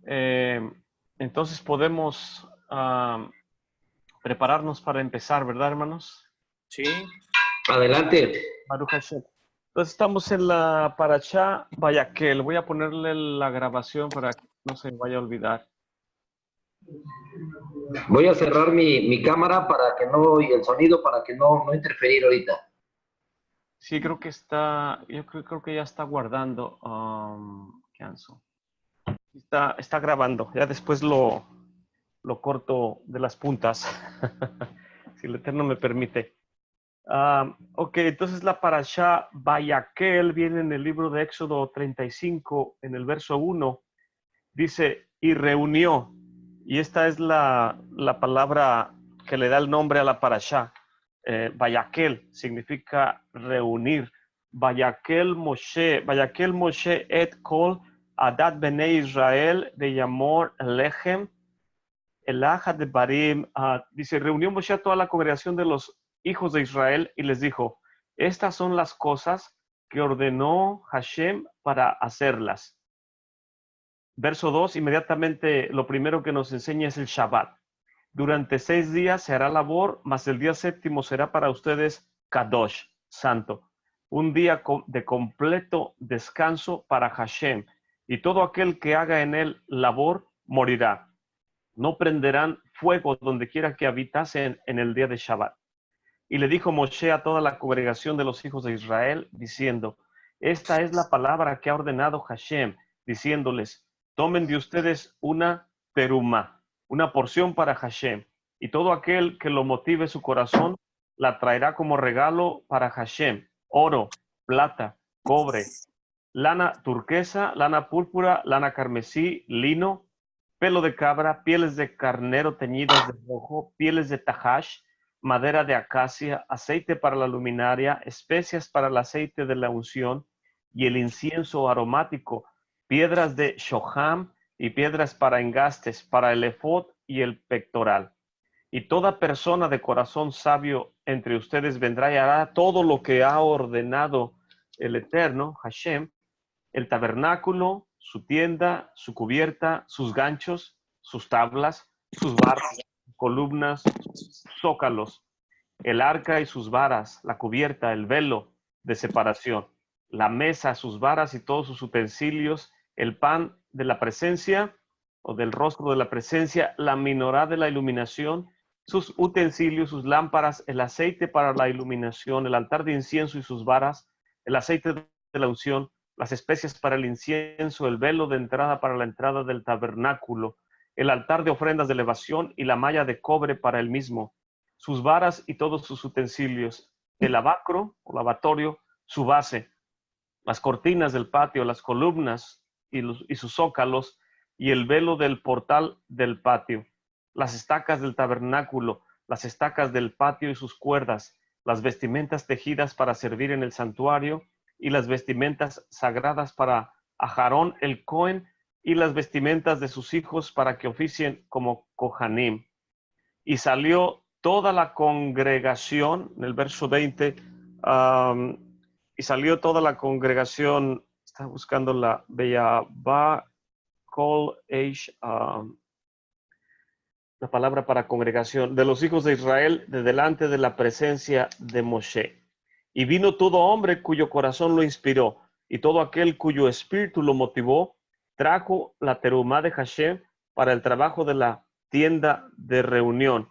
Eh, entonces podemos prepararnos para empezar, ¿verdad, hermanos? Sí. Adelante. Baruch Hashem. Entonces estamos en la Parashá Vayakhel. Voy a ponerle la grabación para que no se vaya a olvidar. Voy a cerrar mi cámara para que no, y el sonido para que no interferir ahorita. Sí, creo que está, yo creo que ya está guardando. Cancel. Está grabando. Ya después lo corto de las puntas, si el Eterno me permite. Ok, entonces la Parashá Vayakhel viene en el libro de Éxodo 35, en el verso 1. Dice, y reunió. Y esta es la palabra que le da el nombre a la Parashá. Vayakhel significa reunir. Vayakhel Moshe et kol adat bnei Israel de Yamor Lechem Elaja de Barim. Dice, reunió Moshe a toda la congregación de los hijos de Israel y les dijo, estas son las cosas que ordenó Hashem para hacerlas. Verso 2, inmediatamente lo primero que nos enseña es el Shabbat. Durante 6 días se hará labor, mas el día séptimo será para ustedes Kadosh, santo. Un día de completo descanso para Hashem, y todo aquel que haga en él labor morirá. No prenderán fuego donde quiera que habitasen en el día de Shabbat. Y le dijo Moshe a toda la congregación de los hijos de Israel, diciendo, esta es la palabra que ha ordenado Hashem, diciéndoles, tomen de ustedes una teruma, una porción para Hashem, y todo aquel que lo motive su corazón, la traerá como regalo para Hashem, oro, plata, cobre, lana turquesa, lana púrpura, lana carmesí, lino, pelo de cabra, pieles de carnero teñidas de rojo, pieles de tajash, madera de acacia, aceite para la luminaria, especias para el aceite de la unción y el incienso aromático, piedras de shoham y piedras para engastes, para el efod y el pectoral. Y toda persona de corazón sabio entre ustedes vendrá y hará todo lo que ha ordenado el Eterno, Hashem, el tabernáculo, su tienda, su cubierta, sus ganchos, sus tablas, sus barras, columnas, zócalos, el arca y sus varas, la cubierta, el velo de separación, la mesa, sus varas y todos sus utensilios, el pan de la presencia o del rostro de la presencia, la menorá de la iluminación, sus utensilios, sus lámparas, el aceite para la iluminación, el altar de incienso y sus varas, el aceite de la unción, las especias para el incienso, el velo de entrada para la entrada del tabernáculo, el altar de ofrendas de elevación y la malla de cobre para el mismo, sus varas y todos sus utensilios, el lavacro o lavatorio, su base, las cortinas del patio, las columnas y sus zócalos y el velo del portal del patio, las estacas del tabernáculo, las estacas del patio y sus cuerdas, las vestimentas tejidas para servir en el santuario y las vestimentas sagradas para Aharón el Cohen y las vestimentas de sus hijos para que oficien como Kohanim. Y salió toda la congregación, en el verso 20, y salió toda la congregación, está buscando la Beyabá Kol Eish, la palabra para congregación, de los hijos de Israel, de delante de la presencia de Moshe. Y vino todo hombre cuyo corazón lo inspiró, y todo aquel cuyo espíritu lo motivó, trajo la terumá de Hashem para el trabajo de la tienda de reunión,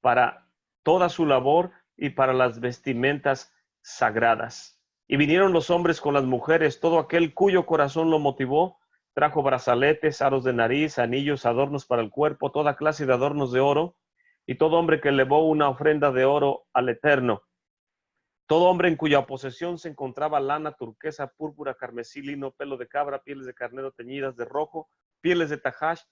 para toda su labor y para las vestimentas sagradas. Y vinieron los hombres con las mujeres, todo aquel cuyo corazón lo motivó, trajo brazaletes, aros de nariz, anillos, adornos para el cuerpo, toda clase de adornos de oro, y todo hombre que elevó una ofrenda de oro al Eterno. Todo hombre en cuya posesión se encontraba lana, turquesa, púrpura, carmesí, lino, pelo de cabra, pieles de carnero teñidas de rojo, pieles de tajash,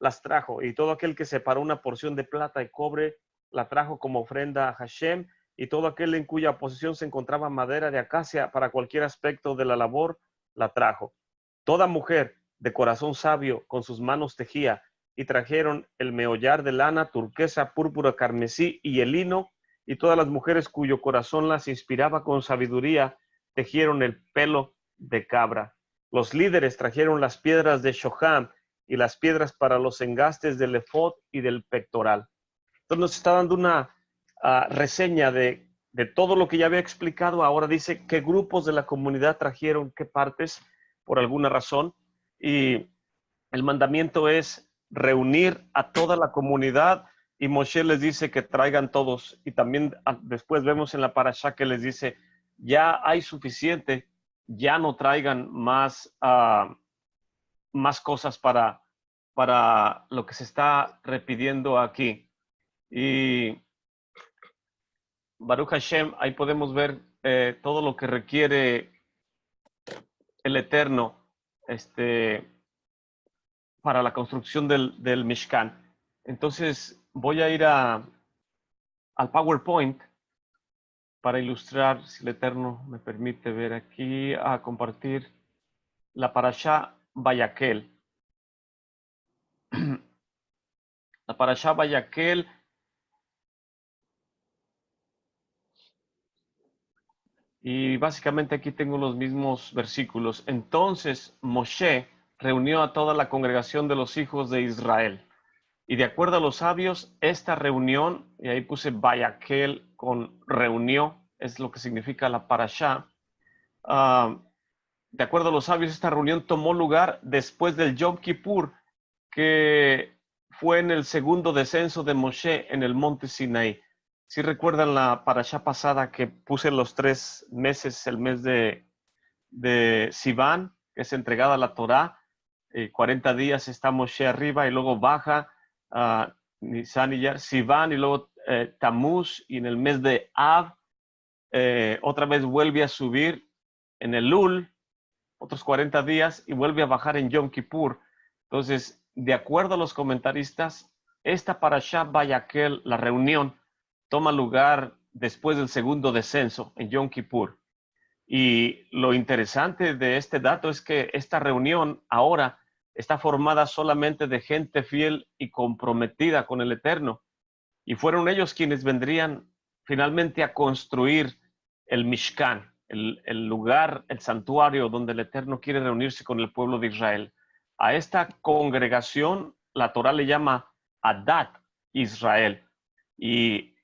las trajo. Y todo aquel que separó una porción de plata y cobre, la trajo como ofrenda a Hashem. Y todo aquel en cuya posesión se encontraba madera de acacia para cualquier aspecto de la labor, la trajo. Toda mujer de corazón sabio con sus manos tejía, y trajeron el meollar de lana, turquesa, púrpura, carmesí y el lino, y todas las mujeres cuyo corazón las inspiraba con sabiduría, tejieron el pelo de cabra. Los líderes trajeron las piedras de Shoham y las piedras para los engastes del efod y del pectoral. Entonces nos está dando una reseña de todo lo que ya había explicado. Ahora dice qué grupos de la comunidad trajeron qué partes por alguna razón. Y el mandamiento es reunir a toda la comunidad, y Moshe les dice que traigan todos. Y también después vemos en la parashá que les dice, ya hay suficiente, ya no traigan más, más cosas para lo que se está repitiendo aquí. Y Baruch Hashem, ahí podemos ver todo lo que requiere el Eterno para la construcción del Mishkan. Entonces voy a ir al PowerPoint para ilustrar, si el Eterno me permite ver aquí, a compartir la parashá Vayaquel. La parashá Vayaquel y básicamente aquí tengo los mismos versículos. Entonces Moshe reunió a toda la congregación de los hijos de Israel. Y de acuerdo a los sabios, esta reunión, y ahí puse Vayaquel con reunió, es lo que significa la parashá. De acuerdo a los sabios, esta reunión tomó lugar después del Yom Kippur, que fue en el segundo descenso de Moshe en el monte Sinaí. Si recuerdan la parashá pasada que puse los 3 meses, el mes de Sivan, que es entregada la Torá, 40 días está Moshe arriba y luego baja Nisan y Iyar, Sivan y luego Tamuz, y en el mes de Av otra vez vuelve a subir en el Lul, otros 40 días, y vuelve a bajar en Yom Kippur. Entonces, de acuerdo a los comentaristas, esta parashá Vayaquel, la reunión, toma lugar después del segundo descenso en Yom Kippur. Y lo interesante de este dato es que esta reunión ahora está formada solamente de gente fiel y comprometida con el Eterno. Y fueron ellos quienes vendrían finalmente a construir el Mishkan, el lugar, el santuario donde el Eterno quiere reunirse con el pueblo de Israel. A esta congregación la Torá le llama Adat Israel. Y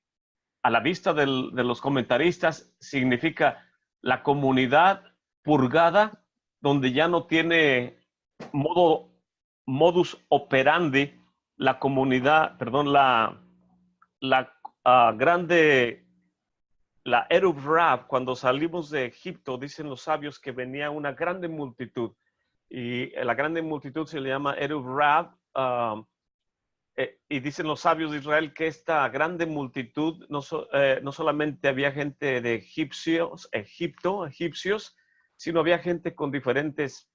a la vista de los comentaristas significa la comunidad purgada, donde ya no tiene modus operandi la comunidad, perdón, la grande, la Eruv Rab. Cuando salimos de Egipto, dicen los sabios que venía una grande multitud, y la grande multitud se le llama Eruv Rab. Y dicen los sabios de Israel que esta grande multitud no solamente había gente de egipcios, sino había gente con diferentes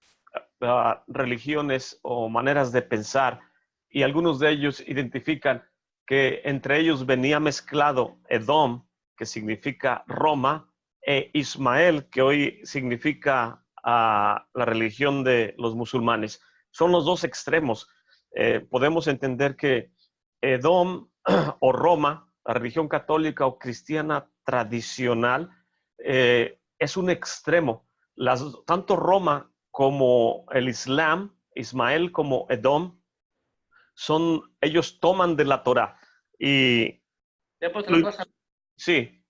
religiones o maneras de pensar, y algunos de ellos identifican que entre ellos venía mezclado Edom, que significa Roma, e Ismael, que hoy significa la religión de los musulmanes. Son los dos extremos. Podemos entender que Edom o Roma, la religión católica o cristiana tradicional, es un extremo. Tanto Roma como el Islam, Ismael como Edom, ellos toman de la Torá. Y sí.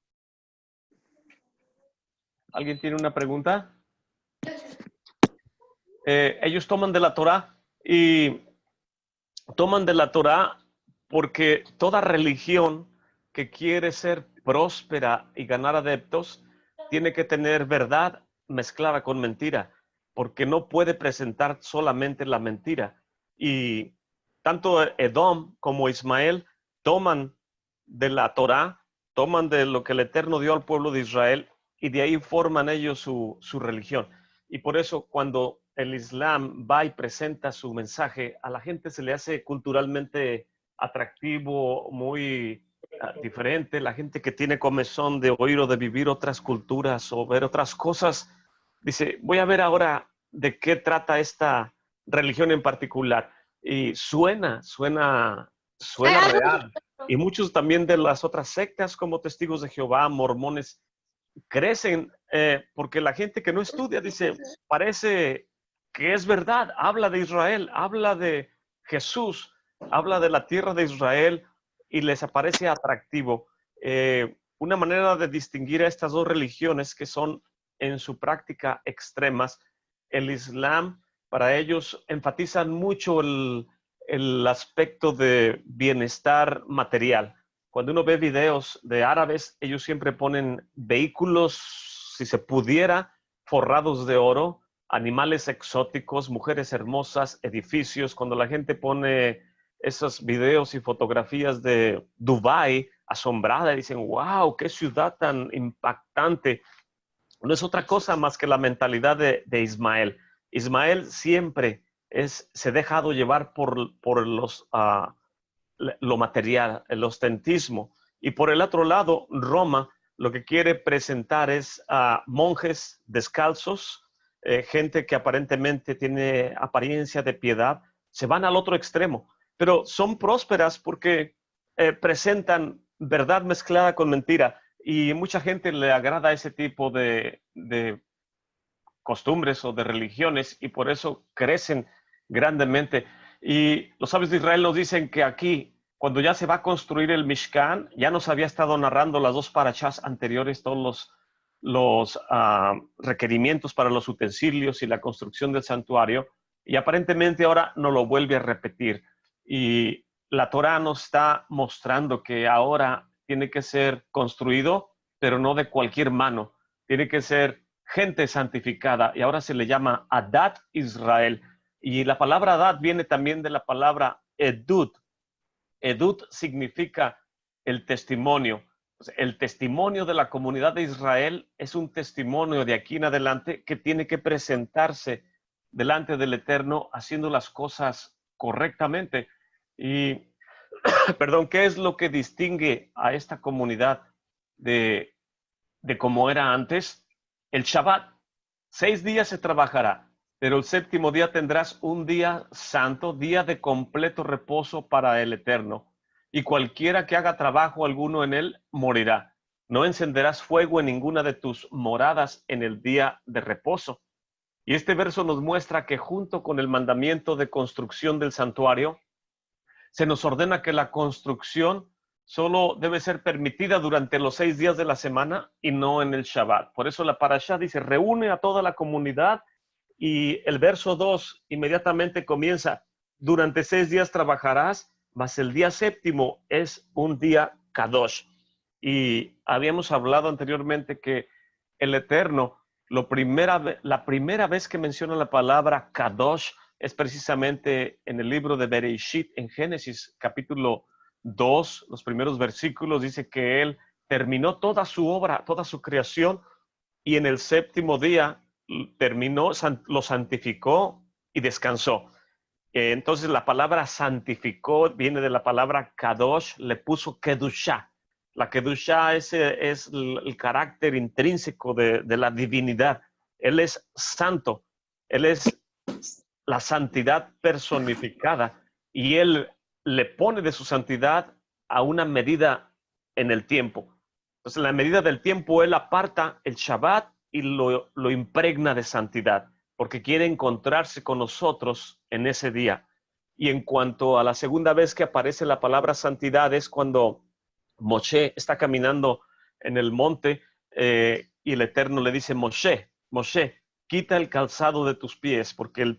¿Alguien tiene una pregunta? Ellos toman de la Torá, y toman de la Torá porque toda religión que quiere ser próspera y ganar adeptos tiene que tener verdad mezclada con mentira, porque no puede presentar solamente la mentira. Y tanto Edom como Ismael toman de la Torá, toman de lo que el Eterno dio al pueblo de Israel, y de ahí forman ellos su religión. Y por eso cuando el Islam va y presenta su mensaje, a la gente se le hace culturalmente atractivo, muy diferente. La gente que tiene comezón de oír o de vivir otras culturas o ver otras cosas, dice, voy a ver ahora de qué trata esta religión en particular. Y suena real. Y muchos también de las otras sectas, como Testigos de Jehová, mormones, crecen porque la gente que no estudia dice, parece que es verdad, habla de Israel, habla de Jesús, habla de la tierra de Israel y les parece atractivo. Una manera de distinguir a estas dos religiones que son en su práctica extremas, el Islam, para ellos enfatizan mucho el aspecto de bienestar material. Cuando uno ve videos de árabes, ellos siempre ponen vehículos, si se pudiera, forrados de oro, animales exóticos, mujeres hermosas, edificios. Cuando la gente pone esos videos y fotografías de Dubái, asombrada, y dicen, wow, qué ciudad tan impactante. No es otra cosa más que la mentalidad de Ismael. Ismael siempre se ha dejado llevar por lo material, el ostentismo. Y por el otro lado, Roma lo que quiere presentar es a monjes descalzos, gente que aparentemente tiene apariencia de piedad, se van al otro extremo, pero son prósperas porque presentan verdad mezclada con mentira y mucha gente le agrada ese tipo de costumbres o de religiones y por eso crecen grandemente. Y los sabios de Israel nos dicen que aquí, cuando ya se va a construir el Mishkan, ya nos había estado narrando las dos parashas anteriores, todos los requerimientos para los utensilios y la construcción del santuario, y aparentemente ahora nos lo vuelve a repetir. Y la Torá nos está mostrando que ahora tiene que ser construido, pero no de cualquier mano, tiene que ser gente santificada, y ahora se le llama Adat Israel. Y la palabra Adat viene también de la palabra Edut. Edut significa el testimonio. El testimonio de la comunidad de Israel es un testimonio de aquí en adelante que tiene que presentarse delante del Eterno haciendo las cosas correctamente. Y, perdón, ¿qué es lo que distingue a esta comunidad de cómo era antes? El Shabbat. 6 días se trabajará, pero el séptimo día tendrás un día santo, día de completo reposo para el Eterno. Y cualquiera que haga trabajo alguno en él, morirá. No encenderás fuego en ninguna de tus moradas en el día de reposo. Y este verso nos muestra que junto con el mandamiento de construcción del santuario, se nos ordena que la construcción solo debe ser permitida durante los 6 días de la semana y no en el Shabbat. Por eso la parashá dice, reúne a toda la comunidad, y el verso 2 inmediatamente comienza, durante 6 días trabajarás, mas el día séptimo es un día kadosh. Y habíamos hablado anteriormente que el Eterno, la primera vez que menciona la palabra kadosh, es precisamente en el libro de Bereshit, en Génesis capítulo 2, los primeros versículos, dice que él terminó toda su obra, toda su creación, y en el séptimo día terminó, lo santificó y descansó. Entonces la palabra santificó viene de la palabra kadosh, le puso kedushá. La kedushá es el carácter intrínseco de la divinidad. Él es santo, él es la santidad personificada, y él le pone de su santidad a una medida en el tiempo. Entonces, en la medida del tiempo, él aparta el Shabbat y lo impregna de santidad, porque quiere encontrarse con nosotros en ese día. Y en cuanto a la segunda vez que aparece la palabra santidad, es cuando Moshe está caminando en el monte y el Eterno le dice, Moshe, quita el calzado de tus pies, porque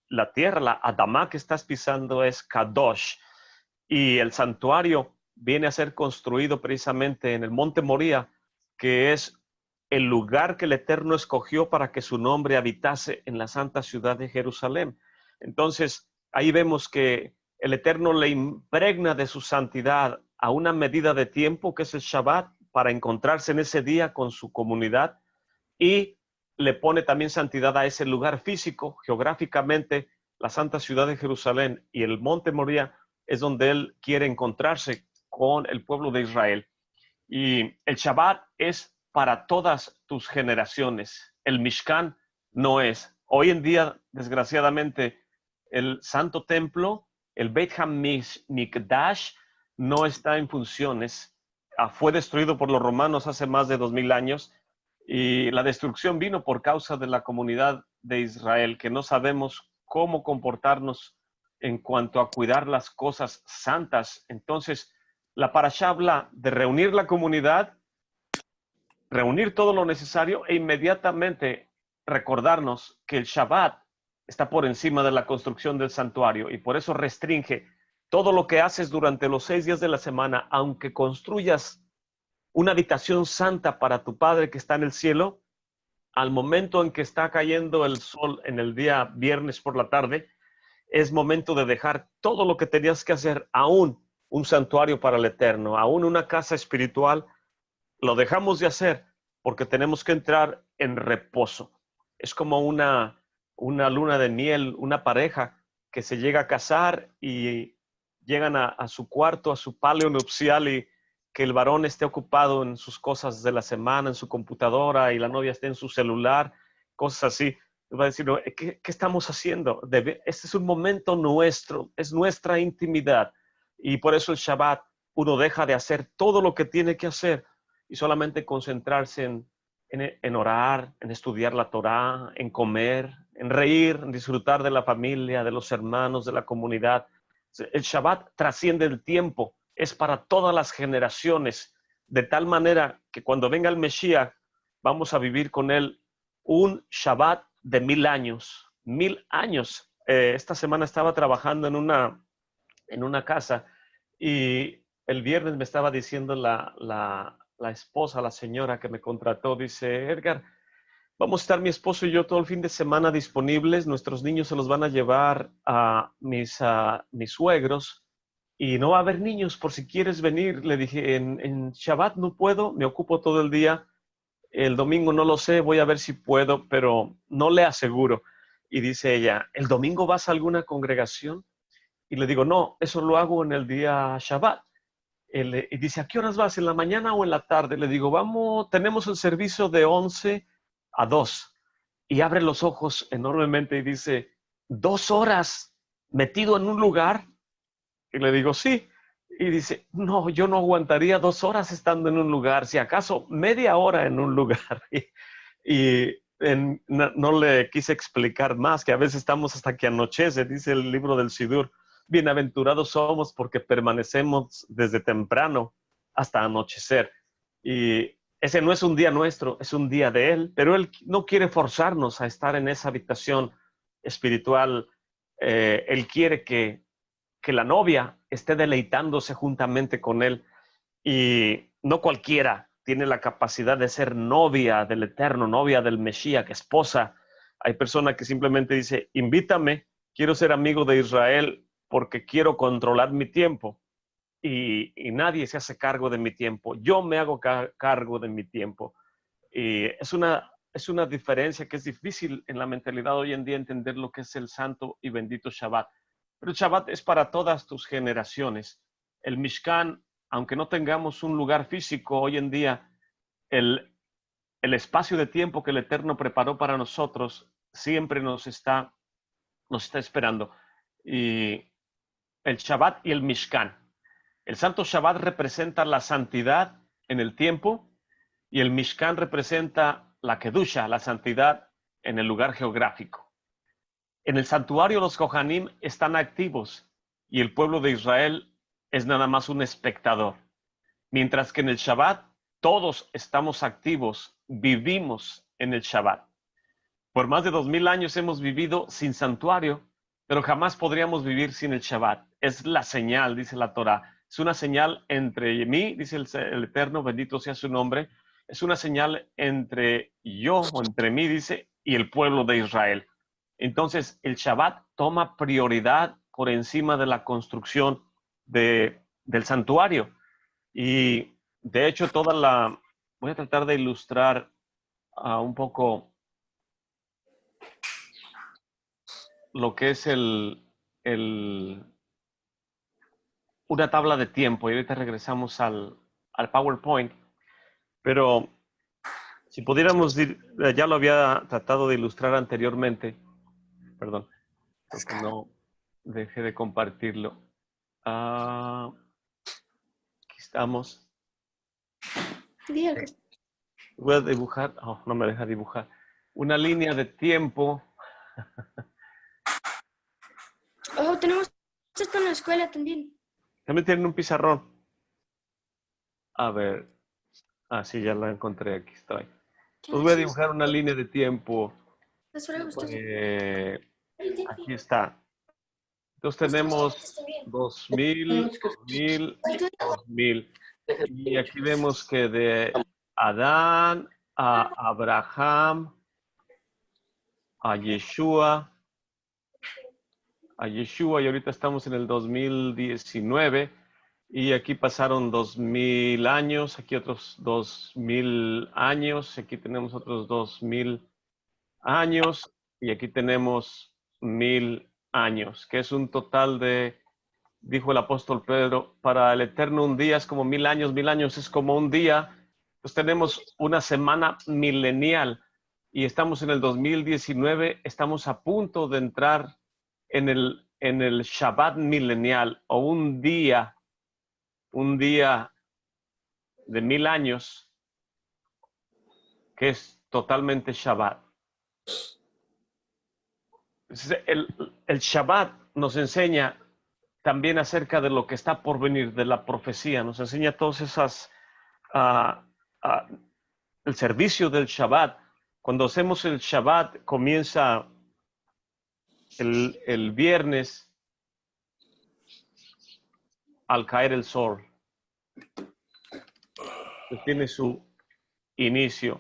la tierra, la Adamá que estás pisando es Kadosh, y el santuario viene a ser construido precisamente en el monte Moría, que es el lugar que el Eterno escogió para que su nombre habitase en la santa ciudad de Jerusalén. Entonces, ahí vemos que el Eterno le impregna de su santidad a una medida de tiempo, que es el Shabbat, para encontrarse en ese día con su comunidad, y le pone también santidad a ese lugar físico. Geográficamente, la santa ciudad de Jerusalén y el monte Moría es donde él quiere encontrarse con el pueblo de Israel. Y el Shabbat es para todas tus generaciones. El Mishkan no es. Hoy en día, desgraciadamente, el Santo Templo, el Beit HaMikdash, no está en funciones. Fue destruido por los romanos hace más de 2000 años, y la destrucción vino por causa de la comunidad de Israel, que no sabemos cómo comportarnos en cuanto a cuidar las cosas santas. Entonces, la parashá habla de reunir la comunidad, reunir todo lo necesario e inmediatamente recordarnos que el Shabbat está por encima de la construcción del santuario y por eso restringe todo lo que haces durante los 6 días de la semana, aunque construyas una habitación santa para tu Padre que está en el cielo, al momento en que está cayendo el sol en el día viernes por la tarde, es momento de dejar todo lo que tenías que hacer, aún un santuario para el Eterno, aún una casa espiritual, lo dejamos de hacer porque tenemos que entrar en reposo. Es como una luna de miel, una pareja que se llega a casar y llegan a su cuarto, a su palio nupcial y que el varón esté ocupado en sus cosas de la semana, en su computadora y la novia esté en su celular, cosas así. Va a decir, no, ¿qué estamos haciendo? Este es un momento nuestro, es nuestra intimidad. Y por eso el Shabbat, uno deja de hacer todo lo que tiene que hacer y solamente concentrarse en orar, en estudiar la Torá, en comer, en reír, en disfrutar de la familia, de los hermanos, de la comunidad. El Shabbat trasciende el tiempo, es para todas las generaciones, de tal manera que cuando venga el Mesías vamos a vivir con él un Shabbat de 1000 años. 1000 años. Esta semana estaba trabajando en una casa y el viernes me estaba diciendo la esposa, la señora que me contrató, dice, Edgar, vamos a estar mi esposo y yo todo el fin de semana disponibles, nuestros niños se los van a llevar a mis suegros y no va a haber niños por si quieres venir. Le dije, en Shabbat no puedo, me ocupo todo el día, el domingo no lo sé, voy a ver si puedo, pero no le aseguro. Y dice ella, ¿el domingo vas a alguna congregación? Y le digo, no, eso lo hago en el día Shabbat. Y dice, ¿a qué horas vas? ¿En la mañana o en la tarde? Le digo, vamos, tenemos el servicio de 11 a 2. Y abre los ojos enormemente y dice, 2 horas metido en un lugar. Y le digo, sí. Y dice, no, yo no aguantaría 2 horas estando en un lugar, si acaso media hora en un lugar. No le quise explicar más, que a veces estamos hasta que anochece, dice el libro del Sidur. Bienaventurados somos porque permanecemos desde temprano hasta anochecer. Y ese no es un día nuestro, es un día de Él, pero Él no quiere forzarnos a estar en esa habitación espiritual. Él quiere que la novia esté deleitándose juntamente con Él. Y no cualquiera tiene la capacidad de ser novia del Eterno, novia del Mesías, esposa. Hay personas que simplemente dice, invítame, quiero ser amigo de Israel porque quiero controlar mi tiempo. Y nadie se hace cargo de mi tiempo. Yo me hago cargo de mi tiempo. Y es una diferencia que es difícil en la mentalidad hoy en día entender lo que es el santo y bendito Shabbat. Pero el Shabbat es para todas tus generaciones. El Mishkan, aunque no tengamos un lugar físico hoy en día, el, el espacio de tiempo que el Eterno preparó para nosotros siempre nos está esperando. Y el Shabbat y el Mishkan. El Santo Shabbat representa la santidad en el tiempo y el Mishkan representa la Kedusha, la santidad en el lugar geográfico. En el santuario los Kohanim están activos y el pueblo de Israel es nada más un espectador. Mientras que en el Shabbat todos estamos activos, vivimos en el Shabbat. Por más de 2000 años hemos vivido sin santuario, pero jamás podríamos vivir sin el Shabbat. Es la señal, dice la Torah. Es una señal entre mí, dice el Eterno, bendito sea su nombre. Es una señal entre yo, o entre mí, dice, y el pueblo de Israel. Entonces, el Shabbat toma prioridad por encima de la construcción del santuario. Y de hecho, voy a tratar de ilustrar un poco lo que es una tabla de tiempo. Y ahorita regresamos al PowerPoint. Pero si pudiéramos ya lo había tratado de ilustrar anteriormente. Perdón, creo que no dejé de compartirlo. Aquí estamos. Voy a dibujar, no me deja dibujar. Una línea de tiempo Oh, tenemos esto en la escuela también. También tienen un pizarrón. A ver. Ah, sí, ya la encontré. Aquí estoy. Os voy a dibujar una línea de tiempo. Aquí está. Entonces tenemos 2000, 2000, 2000. Y aquí vemos que de Adán a Abraham, a Yeshua, y ahorita estamos en el 2019. Y aquí pasaron 2000 años, aquí otros 2000 años, aquí tenemos otros 2000 años y aquí tenemos 1000 años, que es un total de, dijo el apóstol Pedro, para el Eterno un día es como 1000 años es como un día. Pues tenemos una semana milenial y estamos en el 2019, estamos a punto de entrar en el Shabbat milenial o un día de 1000 años que es totalmente Shabbat. El Shabbat nos enseña también acerca de lo que está por venir, de la profecía, nos enseña todas esas, el servicio del Shabbat. Cuando hacemos el Shabbat comienza el viernes al caer el sol. Pues tiene su inicio.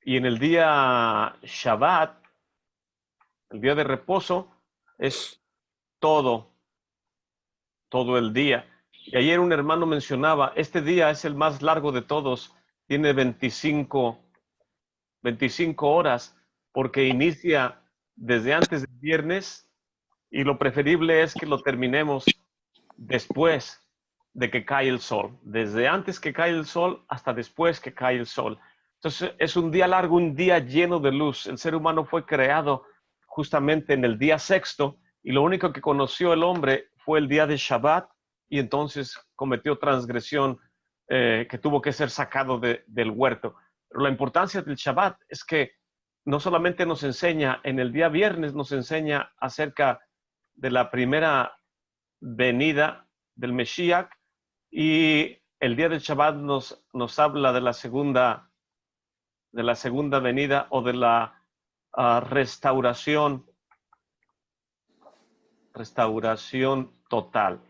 Y en el día Shabbat, el día de reposo, es todo el día. Y ayer un hermano mencionaba, este día es el más largo de todos, tiene 25 horas, porque inicia desde antes del viernes y lo preferible es que lo terminemos después de que cae el sol, desde antes que cae el sol hasta después que cae el sol. Entonces es un día largo, un día lleno de luz. El ser humano fue creado justamente en el día sexto y lo único que conoció el hombre fue el día de Shabbat y entonces cometió transgresión que tuvo que ser sacado del huerto. Pero la importancia del Shabbat es que no solamente nos enseña, en el día viernes nos enseña acerca de la primera venida del Mesías y el día del Shabbat nos habla de la segunda venida o de la restauración total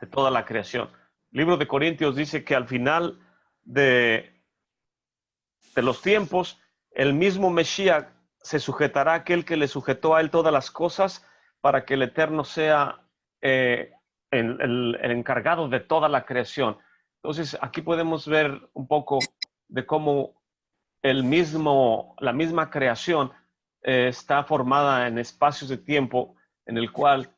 de toda la creación. El libro de Corintios dice que al final de los tiempos, el mismo Mesías se sujetará a aquel que le sujetó a él todas las cosas para que el Eterno sea el encargado de toda la creación. Entonces, aquí podemos ver un poco de cómo la misma creación está formada en espacios de tiempo en el cual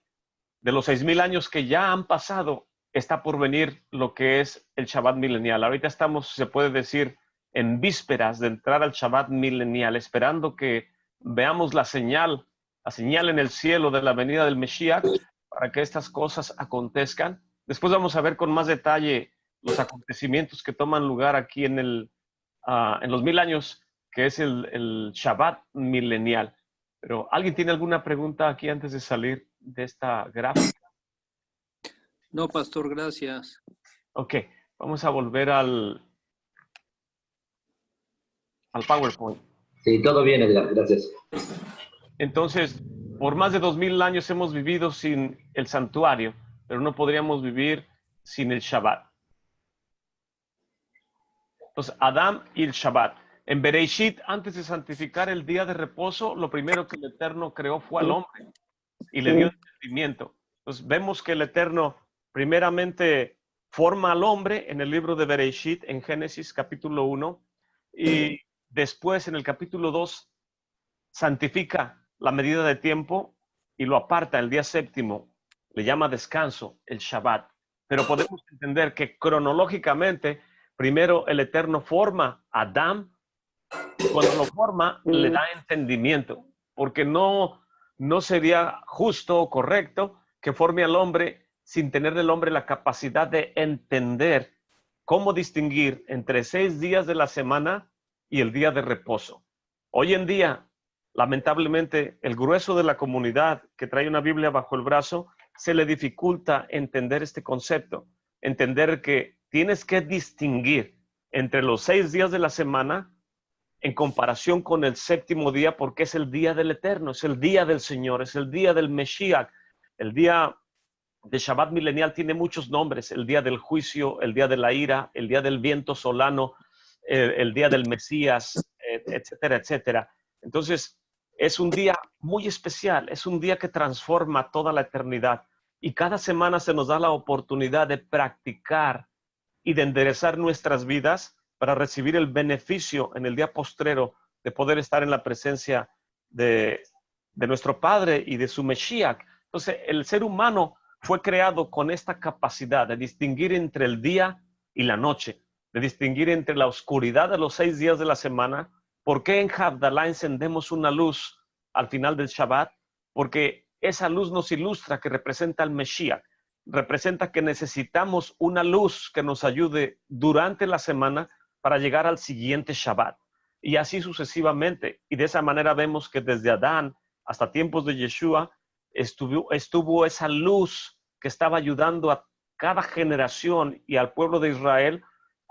de los 6000 años que ya han pasado, está por venir lo que es el Shabbat milenial. Ahorita estamos, se puede decir, en vísperas de entrar al Shabbat milenial, esperando que veamos la señal en el cielo de la venida del Mesías para que estas cosas acontezcan. Después vamos a ver con más detalle los acontecimientos que toman lugar aquí en los 1000 años, que es el Shabbat milenial. Pero, ¿alguien tiene alguna pregunta aquí antes de salir de esta gráfica? No, pastor, gracias. Ok, vamos a volver al PowerPoint. Sí, todo bien, Edgar, gracias. Entonces, por más de 2000 años hemos vivido sin el santuario, pero no podríamos vivir sin el Shabbat. Entonces, Adán y el Shabbat. En Bereishit, antes de santificar el día de reposo, lo primero que el Eterno creó fue al hombre y le dio entendimiento. Entonces, vemos que el Eterno primeramente forma al hombre en el libro de Bereishit, en Génesis capítulo 1, y después en el capítulo 2 santifica la medida de tiempo y lo aparta el día séptimo, le llama descanso, el Shabbat. Pero podemos entender que cronológicamente, primero el Eterno forma a Adán, y cuando lo forma, le da entendimiento, porque no sería justo o correcto que forme al hombre sin tener el hombre la capacidad de entender cómo distinguir entre 6 días de la semana y el día de reposo. Hoy en día, lamentablemente, el grueso de la comunidad que trae una Biblia bajo el brazo, se le dificulta entender este concepto, entender que tienes que distinguir entre los 6 días de la semana en comparación con el séptimo día, porque es el día del Eterno, es el día del Señor, es el día del Mesías. El día de Shabbat milenial tiene muchos nombres: el día del juicio, el día de la ira, el día del viento solano, el día del Mesías, etcétera, etcétera. Entonces, es un día muy especial, es un día que transforma toda la eternidad. Y cada semana se nos da la oportunidad de practicar y de enderezar nuestras vidas para recibir el beneficio en el día postrero de poder estar en la presencia de nuestro Padre y de su Mesías. Entonces, el ser humano fue creado con esta capacidad de distinguir entre el día y la noche, de distinguir entre la oscuridad de los 6 días de la semana. ¿Por qué en Havdalah encendemos una luz al final del Shabbat? Porque esa luz nos ilustra que representa al Mesías, representa que necesitamos una luz que nos ayude durante la semana para llegar al siguiente Shabbat. Y así sucesivamente. Y de esa manera vemos que desde Adán hasta tiempos de Yeshua estuvo esa luz que estaba ayudando a cada generación y al pueblo de Israel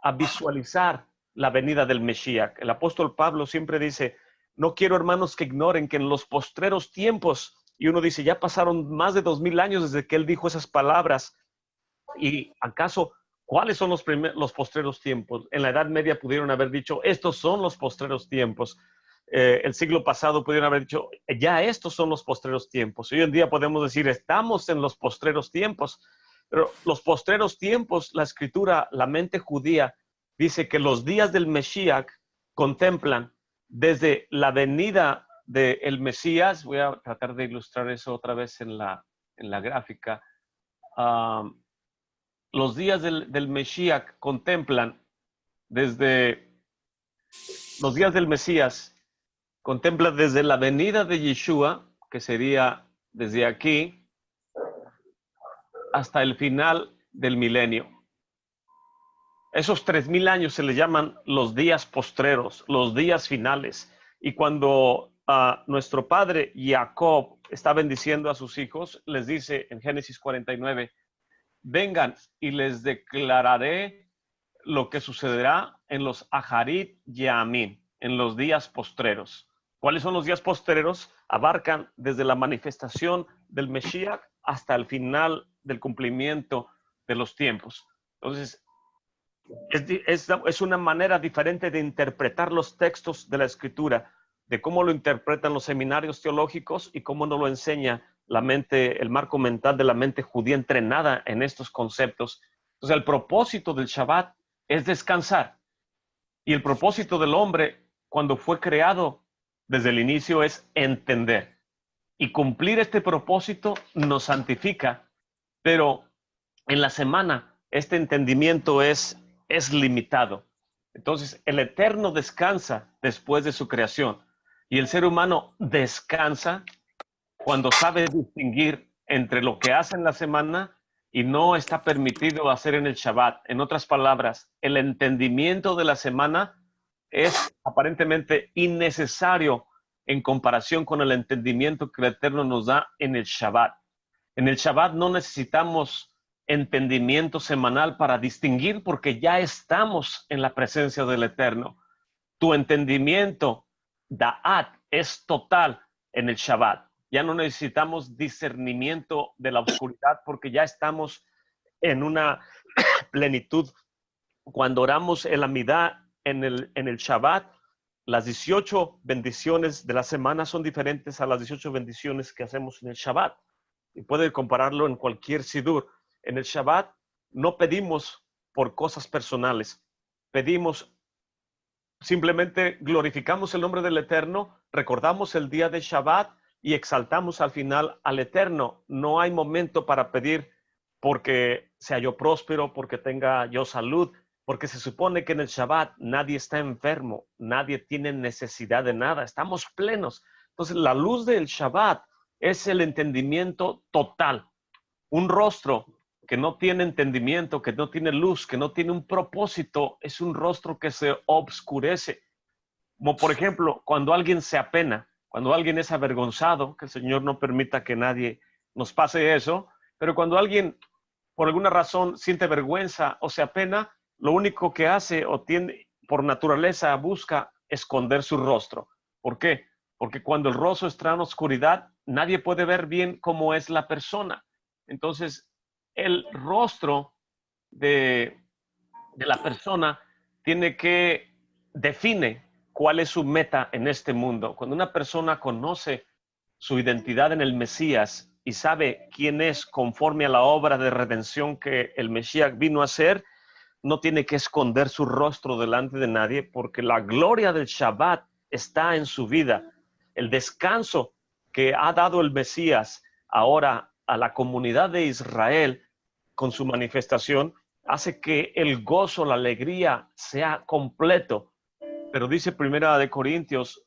a visualizar la venida del Mesías. El apóstol Pablo siempre dice: no quiero, hermanos, que ignoren que en los postreros tiempos, y uno dice, ya pasaron más de 2000 años desde que él dijo esas palabras, y acaso, ¿cuáles son los postreros tiempos? En la Edad Media pudieron haber dicho, estos son los postreros tiempos. El siglo pasado pudieron haber dicho, ya estos son los postreros tiempos. Hoy en día podemos decir, estamos en los postreros tiempos. Pero los postreros tiempos, la escritura, la mente judía, dice que los días del Mesías contemplan desde la venida del Mesías. Voy a tratar de ilustrar eso otra vez en la gráfica. Los días del Mesías contemplan desde los días del Mesías, contempla desde la venida de Yeshua, que sería desde aquí, hasta el final del milenio. Esos 3000 años se le llaman los días postreros, los días finales. Y cuando nuestro padre Jacob está bendiciendo a sus hijos, les dice en Génesis 49, vengan y les declararé lo que sucederá en los Aharit Yamim, en los días postreros. ¿Cuáles son los días postreros? Abarcan desde la manifestación del Mesías hasta el final del cumplimiento de los tiempos. Entonces, es una manera diferente de interpretar los textos de la Escritura, de cómo lo interpretan los seminarios teológicos y cómo nos lo enseña la mente, el marco mental de la mente judía entrenada en estos conceptos. Entonces, el propósito del Shabbat es descansar. Y el propósito del hombre, cuando fue creado desde el inicio, es entender. Y cumplir este propósito nos santifica, pero en la semana este entendimiento es limitado. Entonces, el Eterno descansa después de su creación y el ser humano descansa cuando sabe distinguir entre lo que hace en la semana y no está permitido hacer en el Shabbat. En otras palabras, el entendimiento de la semana es aparentemente innecesario en comparación con el entendimiento que el Eterno nos da en el Shabbat. En el Shabbat no necesitamos entendimiento semanal para distinguir, porque ya estamos en la presencia del Eterno. Tu entendimiento, da'at, es total en el Shabbat. Ya no necesitamos discernimiento de la oscuridad, porque ya estamos en una plenitud. Cuando oramos el Amidá en el Shabbat, las 18 bendiciones de la semana son diferentes a las 18 bendiciones que hacemos en el Shabbat. Y puede compararlo en cualquier Sidur. En el Shabbat no pedimos por cosas personales. Pedimos, simplemente glorificamos el nombre del Eterno, recordamos el día de Shabbat y exaltamos al final al Eterno. No hay momento para pedir porque sea yo próspero, porque tenga yo salud, porque se supone que en el Shabbat nadie está enfermo, nadie tiene necesidad de nada, estamos plenos. Entonces, la luz del Shabbat es el entendimiento total. Un rostro que no tiene entendimiento, que no tiene luz, que no tiene un propósito, es un rostro que se obscurece. Como por ejemplo, cuando alguien se apena, cuando alguien es avergonzado, que el Señor no permita que nadie nos pase eso, pero cuando alguien por alguna razón siente vergüenza o se apena, lo único que hace o tiende, por naturaleza busca esconder su rostro. ¿Por qué? Porque cuando el rostro está en oscuridad, nadie puede ver bien cómo es la persona. Entonces, el rostro de la persona define cuál es su meta en este mundo. Cuando una persona conoce su identidad en el Mesías y sabe quién es conforme a la obra de redención que el Mesías vino a hacer, no tiene que esconder su rostro delante de nadie, porque la gloria del Shabbat está en su vida. El descanso que ha dado el Mesías ahora a la comunidad de Israel con su manifestación hace que el gozo, la alegría sea completo. Pero dice Primera de Corintios,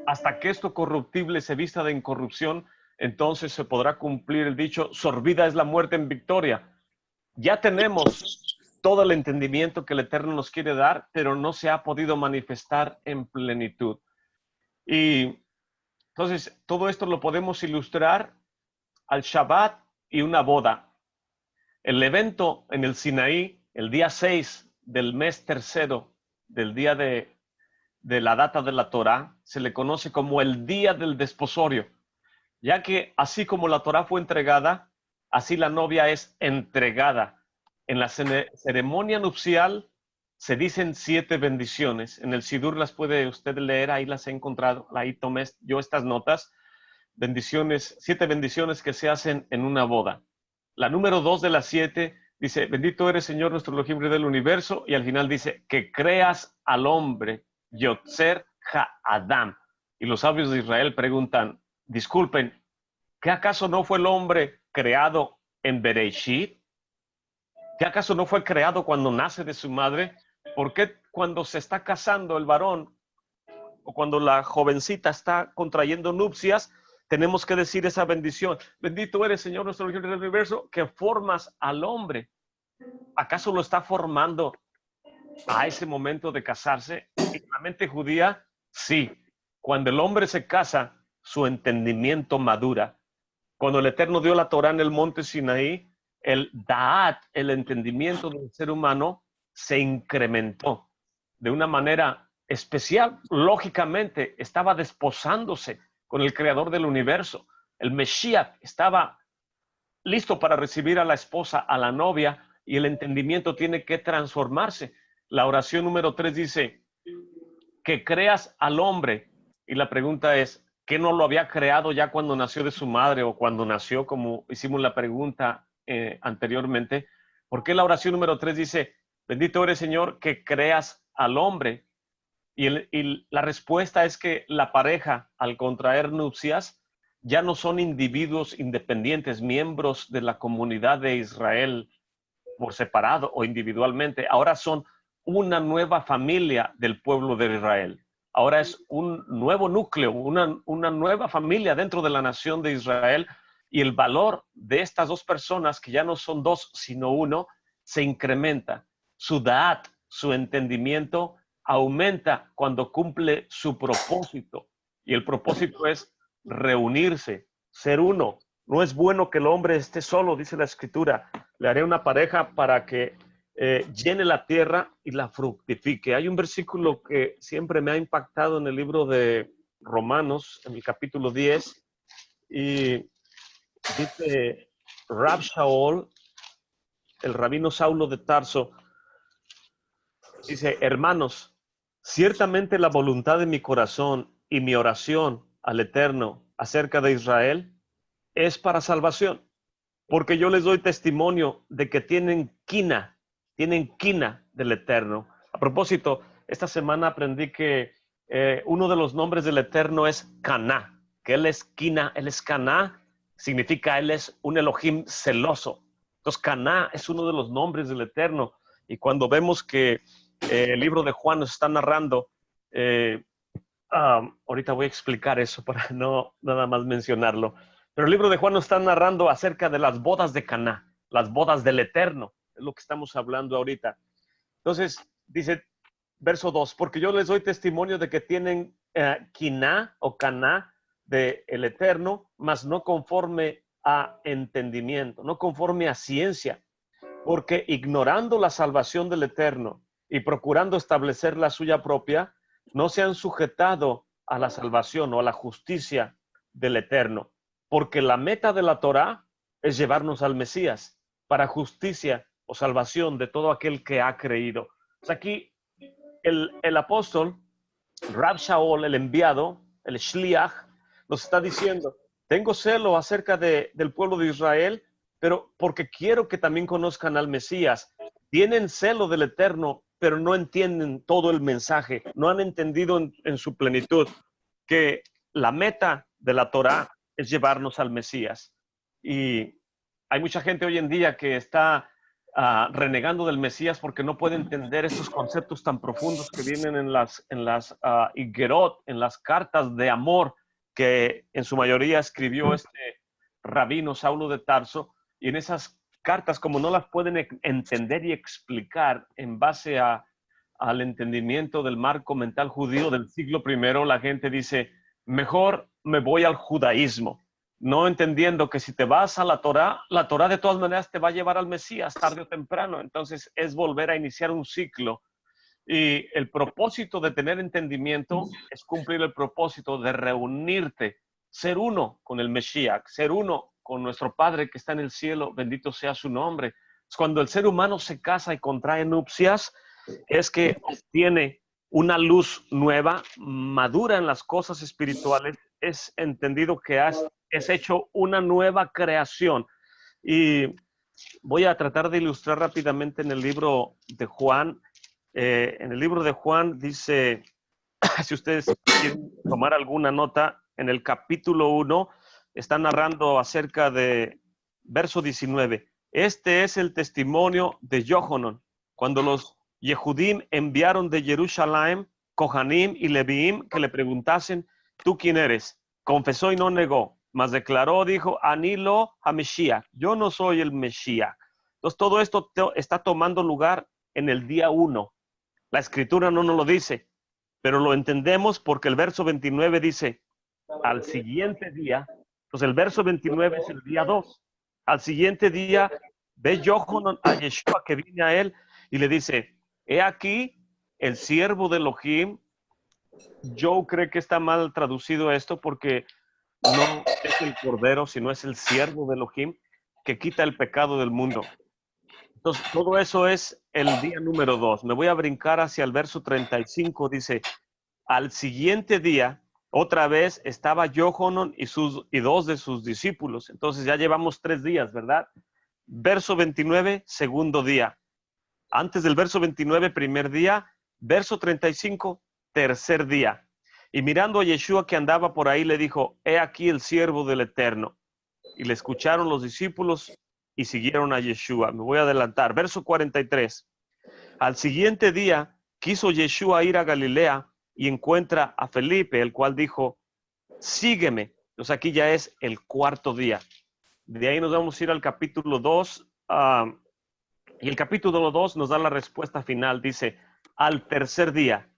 hasta que esto corruptible se vista de incorrupción, entonces se podrá cumplir el dicho, sorbida es la muerte en victoria. Ya tenemos todo el entendimiento que el Eterno nos quiere dar, pero no se ha podido manifestar en plenitud. Y entonces todo esto lo podemos ilustrar al Shabbat y una boda. El evento en el Sinaí, el día 6 del mes tercero del día de la data de la Torá, se le conoce como el día del desposorio, ya que así como la Torá fue entregada, así la novia es entregada. En la ceremonia nupcial se dicen 7 bendiciones. En el Sidur las puede usted leer, ahí las he encontrado, ahí tomé yo estas notas. Bendiciones, 7 bendiciones que se hacen en una boda. La número 2 de las 7 dice, bendito eres Señor nuestro Elohim del universo, y al final dice, que creas al hombre, Yotzer Ha-Adam. Y los sabios de Israel preguntan, disculpen, ¿qué acaso no fue el hombre creado en Bereshit? ¿Qué acaso no fue creado cuando nace de su madre? ¿Por qué cuando se está casando el varón o cuando la jovencita está contrayendo nupcias, tenemos que decir esa bendición? Bendito eres, Señor, nuestro Dios del universo, que formas al hombre. ¿Acaso lo está formando a ese momento de casarse? En la mente judía, sí. Cuando el hombre se casa, su entendimiento madura. Cuando el Eterno dio la Torá en el monte Sinaí, el Da'at, el entendimiento del ser humano, se incrementó de una manera especial. Lógicamente, estaba desposándose con el creador del universo. El Mesías estaba listo para recibir a la esposa, a la novia, y el entendimiento tiene que transformarse. La oración número 3 dice, que creas al hombre. Y la pregunta es, ¿qué no lo había creado ya cuando nació de su madre o cuando nació, como hicimos la pregunta anteriormente? ¿Por qué la oración número 3 dice, bendito eres Señor, que creas al hombre? Y la respuesta es que la pareja, al contraer nupcias, ya no son individuos independientes, miembros de la comunidad de Israel por separado o individualmente. Ahora son una nueva familia del pueblo de Israel. Ahora es un nuevo núcleo, una nueva familia dentro de la nación de Israel, y el valor de estas dos personas, que ya no son dos, sino uno, se incrementa. Su da'at, su entendimiento, aumenta cuando cumple su propósito. Y el propósito es reunirse, ser uno. No es bueno que el hombre esté solo, dice la Escritura. Le haré una pareja para que llene la tierra y la fructifique. Hay un versículo que siempre me ha impactado en el libro de Romanos, en el capítulo 10, y dice Rab Shaul, el rabino Saulo de Tarso, dice, hermanos, ciertamente la voluntad de mi corazón y mi oración al Eterno acerca de Israel es para salvación, porque yo les doy testimonio de que tienen quina del Eterno. A propósito, esta semana aprendí que uno de los nombres del Eterno es Caná, que él es quina, él es Caná, significa él es un Elohim celoso. Entonces, Caná es uno de los nombres del Eterno. Y cuando vemos que el libro de Juan nos está narrando, ahorita voy a explicar eso para no nada más mencionarlo, pero el libro de Juan nos está narrando acerca de las bodas de Caná, las bodas del Eterno, es lo que estamos hablando ahorita. Entonces, dice, verso 2, porque yo les doy testimonio de que tienen quiná o caná del Eterno, mas no conforme a entendimiento, no conforme a ciencia, porque ignorando la salvación del Eterno y procurando establecer la suya propia, no se han sujetado a la salvación o a la justicia del Eterno, porque la meta de la Torá es llevarnos al Mesías para justicia o salvación de todo aquel que ha creído. Pues aquí el apóstol Rab Shaul, el enviado, el Shliach, nos está diciendo, tengo celo acerca del pueblo de Israel, pero porque quiero que también conozcan al Mesías. Tienen celo del Eterno, pero no entienden todo el mensaje, no han entendido en su plenitud que la meta de la Torá es llevarnos al Mesías. Y hay mucha gente hoy en día que está renegando del Mesías porque no puede entender estos conceptos tan profundos que vienen en las Igerot, en las cartas de amor que en su mayoría escribió este rabino Saulo de Tarso, y en esas cartas, como no las pueden entender y explicar en base al entendimiento del marco mental judío del siglo I, la gente dice, mejor me voy al judaísmo, no entendiendo que si te vas a la Torá de todas maneras te va a llevar al Mesías tarde o temprano. Entonces es volver a iniciar un ciclo. Y el propósito de tener entendimiento es cumplir el propósito de reunirte, ser uno con el Mesías, ser uno con nuestro Padre que está en el cielo, bendito sea su nombre. Cuando el ser humano se casa y contrae nupcias, es que obtiene una luz nueva, madura en las cosas espirituales, es entendido que es hecho una nueva creación. Y voy a tratar de ilustrar rápidamente en el libro de Juan. En el libro de Juan dice, si ustedes quieren tomar alguna nota, en el capítulo 1 está narrando acerca de verso 19. Este es el testimonio de Yohanan, cuando los Yehudim enviaron de Jerusalén Kohanim y Leviim que le preguntasen, ¿tú quién eres? Confesó y no negó, mas declaró, dijo, Anilo HaMeshiach, yo no soy el Mesías. Entonces todo esto está tomando lugar en el día 1. La escritura no nos lo dice, pero lo entendemos porque el verso 29 dice, al siguiente día, pues el verso 29 es el día 2. Al siguiente día ve Yohanan a Yeshua que viene a él y le dice, he aquí el siervo de Elohim. Joe cree que está mal traducido esto porque no es el cordero, sino es el siervo de Elohim que quita el pecado del mundo. Entonces, todo eso es el día número 2. Me voy a brincar hacia el verso 35. Dice, al siguiente día, otra vez estaba Yohanan y 2 de sus discípulos. Entonces ya llevamos 3 días, ¿verdad? Verso 29, segundo día. Antes del verso 29, primer día. Verso 35, tercer día. Y mirando a Yeshua que andaba por ahí, le dijo, he aquí el siervo del Eterno. Y le escucharon los discípulos y siguieron a Yeshua. Me voy a adelantar. Verso 43. Al siguiente día quiso Yeshua ir a Galilea y encuentra a Felipe, el cual dijo, sígueme. Entonces aquí ya es el cuarto día. De ahí nos vamos a ir al capítulo 2. Y el capítulo 2 nos da la respuesta final. Dice, al tercer día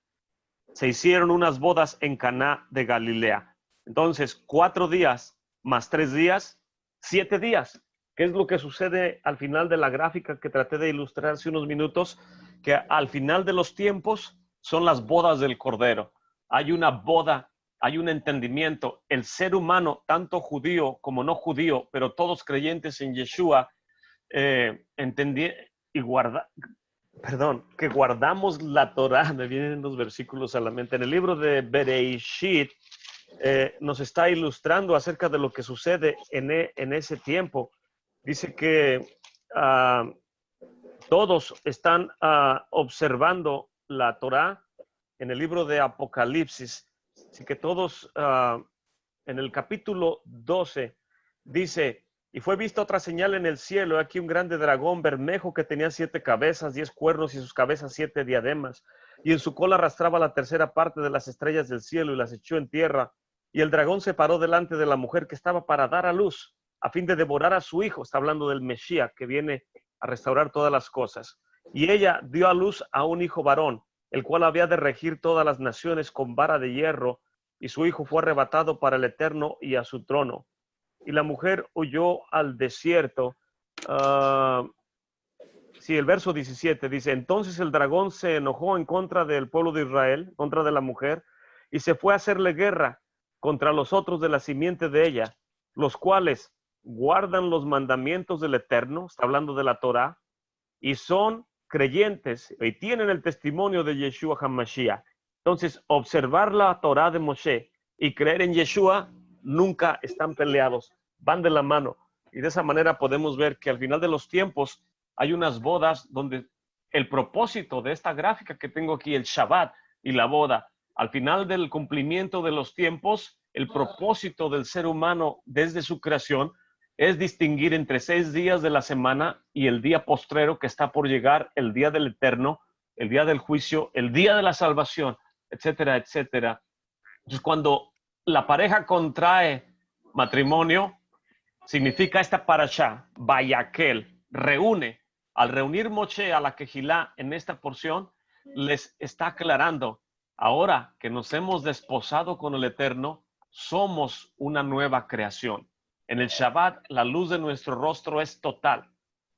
se hicieron unas bodas en Caná de Galilea. Entonces, 4 días más 3 días, 7 días. ¿Qué es lo que sucede al final de la gráfica que traté de ilustrar hace unos minutos? Que al final de los tiempos son las bodas del Cordero. Hay una boda, hay un entendimiento. El ser humano, tanto judío como no judío, pero todos creyentes en Yeshua, que guardamos la Torá. Me vienen los versículos a la mente. En el libro de Bereishit nos está ilustrando acerca de lo que sucede en ese tiempo. Dice que todos están observando la Torá en el libro de Apocalipsis. Así que todos, en el capítulo 12, dice, y fue vista otra señal en el cielo, aquí un grande dragón bermejo que tenía 7 cabezas, 10 cuernos y sus cabezas 7 diademas, y en su cola arrastraba la tercera parte de las estrellas del cielo y las echó en tierra. Y el dragón se paró delante de la mujer que estaba para dar a luz, a fin de devorar a su hijo. Está hablando del Mesías que viene a restaurar todas las cosas. Y ella dio a luz a un hijo varón el cual había de regir todas las naciones con vara de hierro, y su hijo fue arrebatado para el Eterno y a su trono. Y la mujer huyó al desierto. Sí, el verso 17 dice, entonces el dragón se enojó en contra del pueblo de Israel, contra de la mujer, y se fue a hacerle guerra contra los otros de la simiente de ella, los cuales guardan los mandamientos del Eterno, está hablando de la Torá, y son creyentes y tienen el testimonio de Yeshua HaMashiach. Entonces, observar la Torá de Moshe y creer en Yeshua nunca están peleados, van de la mano. Y de esa manera podemos ver que al final de los tiempos hay unas bodas donde el propósito de esta gráfica que tengo aquí, el Shabbat y la boda, al final del cumplimiento de los tiempos, el propósito del ser humano desde su creación es distinguir entre 6 días de la semana y el día postrero que está por llegar, el día del Eterno, el día del juicio, el día de la salvación, etcétera, etcétera. Entonces, cuando la pareja contrae matrimonio, significa esta parashá, Vayaquel, reúne. Al reunir Moshe a la Kejilá en esta porción, les está aclarando, ahora que nos hemos desposado con el Eterno, somos una nueva creación. En el Shabbat, la luz de nuestro rostro es total.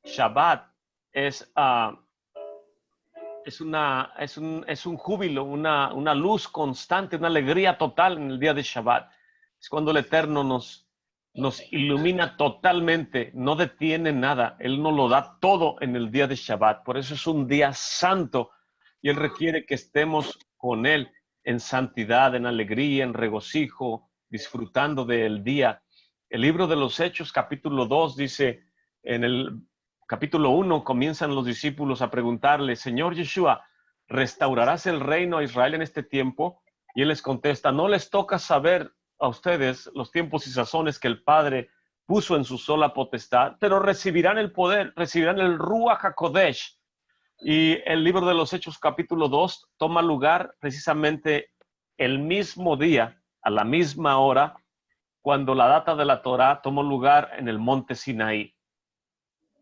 Shabbat es un júbilo, una luz constante, una alegría total en el día de Shabbat. Es cuando el Eterno nos ilumina totalmente, no detiene nada. Él nos lo da todo en el día de Shabbat. Por eso es un día santo y Él requiere que estemos con Él en santidad, en alegría, en regocijo, disfrutando del día. El libro de los Hechos, capítulo 2, dice, en el capítulo 1 comienzan los discípulos a preguntarle, Señor Yeshua, ¿restaurarás el reino a Israel en este tiempo? Y Él les contesta, no les toca saber a ustedes los tiempos y sazones que el Padre puso en su sola potestad, pero recibirán el poder, recibirán el Ruach HaKodesh. Y el libro de los Hechos, capítulo 2, toma lugar precisamente el mismo día, a la misma hora, cuando la data de la Torá tomó lugar en el monte Sinaí.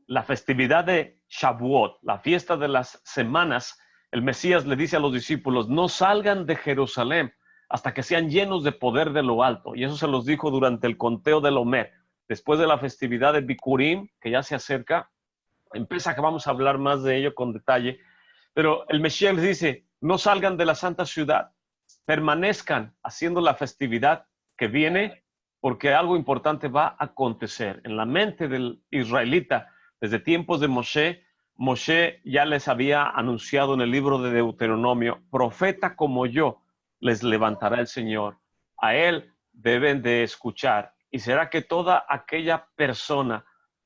La festividad de Shavuot, la fiesta de las semanas, el Mesías le dice a los discípulos, no salgan de Jerusalén hasta que sean llenos de poder de lo alto. Y eso se los dijo durante el conteo del Omer. Después de la festividad de Bikurim, que ya se acerca, empieza que vamos a hablar más de ello con detalle, pero el Mesías les dice, no salgan de la santa ciudad, permanezcan haciendo la festividad que viene, porque algo importante va a acontecer. En la mente del israelita, desde tiempos de Moshe ya les había anunciado en el libro de Deuteronomio, profeta como yo les levantará el Señor. A él deben de escuchar. Y será que toda aquella persona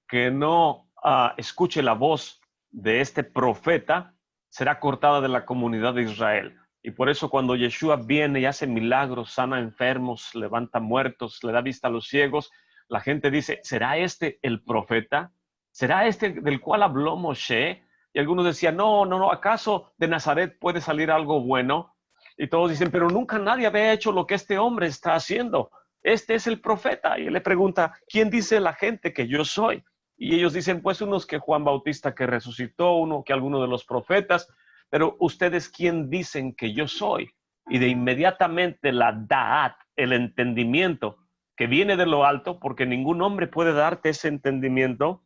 que no escuche la voz de este profeta será cortada de la comunidad de Israel. Y por eso cuando Yeshua viene y hace milagros, sana enfermos, levanta muertos, le da vista a los ciegos, la gente dice, ¿será este el profeta? ¿Será este del cual habló Moshe? Y algunos decían, no, ¿acaso de Nazaret puede salir algo bueno? Y todos dicen, pero nunca nadie había hecho lo que este hombre está haciendo. Este es el profeta. Y él le pregunta, ¿quién dice la gente que yo soy? Y ellos dicen, pues unos que Juan Bautista que resucitó, uno que alguno de los profetas, pero ustedes ¿quién dicen que yo soy? Y de inmediatamente la da'at, el entendimiento que viene de lo alto, porque ningún hombre puede darte ese entendimiento,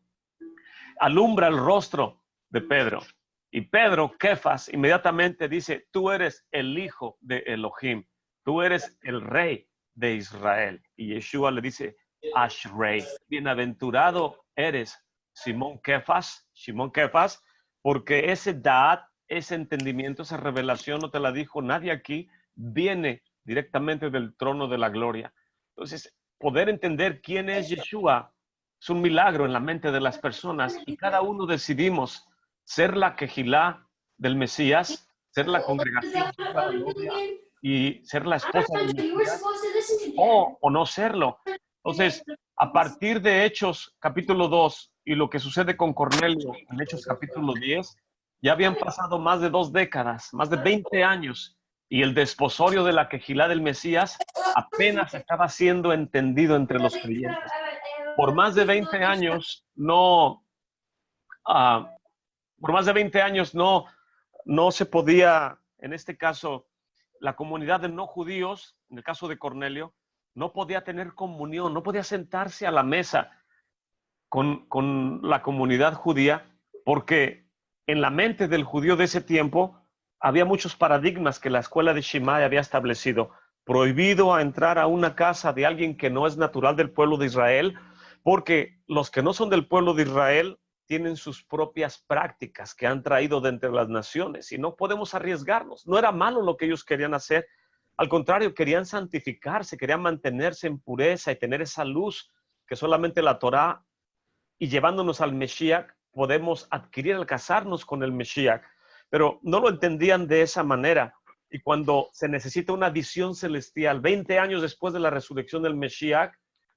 alumbra el rostro de Pedro. Y Pedro, Kefas, inmediatamente dice, tú eres el hijo de Elohim, tú eres el rey de Israel. Y Yeshua le dice, Ashrei, bienaventurado eres, Simón Kefas, porque ese da'at, ese entendimiento, esa revelación no te la dijo nadie aquí, viene directamente del trono de la gloria. Entonces, poder entender quién es Yeshua es un milagro en la mente de las personas y cada uno decidimos ser la quejilá del Mesías, ser la congregación de la novia y ser la esposa del Mesías o no serlo. Entonces, a partir de Hechos capítulo 2 y lo que sucede con Cornelio en Hechos capítulo 10, ya habían pasado más de 2 décadas, más de 20 años, y el desposorio de la quejilá del Mesías apenas estaba siendo entendido entre los creyentes. Por más de 20 años no se podía en este caso, la comunidad de no judíos, en el caso de Cornelio, no podía tener comunión, no podía sentarse a la mesa con la comunidad judía, porque en la mente del judío de ese tiempo había muchos paradigmas que la escuela de Shammai había establecido. Prohibido entrar a una casa de alguien que no es natural del pueblo de Israel, porque los que no son del pueblo de Israel tienen sus propias prácticas que han traído de entre las naciones y no podemos arriesgarnos. No era malo lo que ellos querían hacer, al contrario, querían santificarse, querían mantenerse en pureza y tener esa luz que solamente la Torá, y llevándonos al Mesías podemos adquirir al casarnos con el Mesías, pero no lo entendían de esa manera. Y cuando se necesita una visión celestial, 20 años después de la resurrección del Mesías,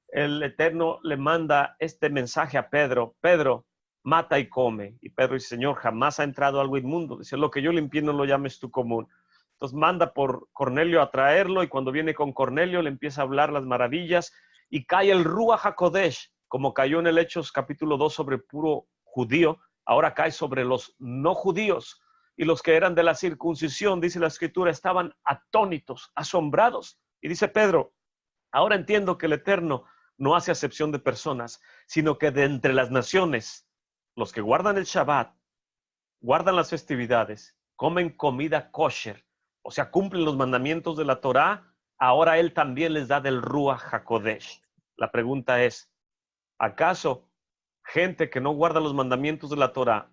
el Eterno le manda este mensaje a Pedro: Pedro, mata y come. Y Pedro dice: Señor, jamás ha entrado algo inmundo. Dice: lo que yo limpié no lo llames tú común. Entonces manda por Cornelio a traerlo, y cuando viene con Cornelio le empieza a hablar las maravillas, y cae el Ruach HaKodesh, como cayó en el Hechos capítulo 2 sobre puro judío, ahora cae sobre los no judíos. Y los que eran de la circuncisión, dice la Escritura, estaban atónitos, asombrados. Y dice Pedro: ahora entiendo que el Eterno no hace acepción de personas, sino que de entre las naciones, los que guardan el Shabbat, guardan las festividades, comen comida kosher, o sea, cumplen los mandamientos de la Torá, ahora Él también les da del Ruach HaKodesh. La pregunta es, ¿acaso gente que no guarda los mandamientos de la Torá,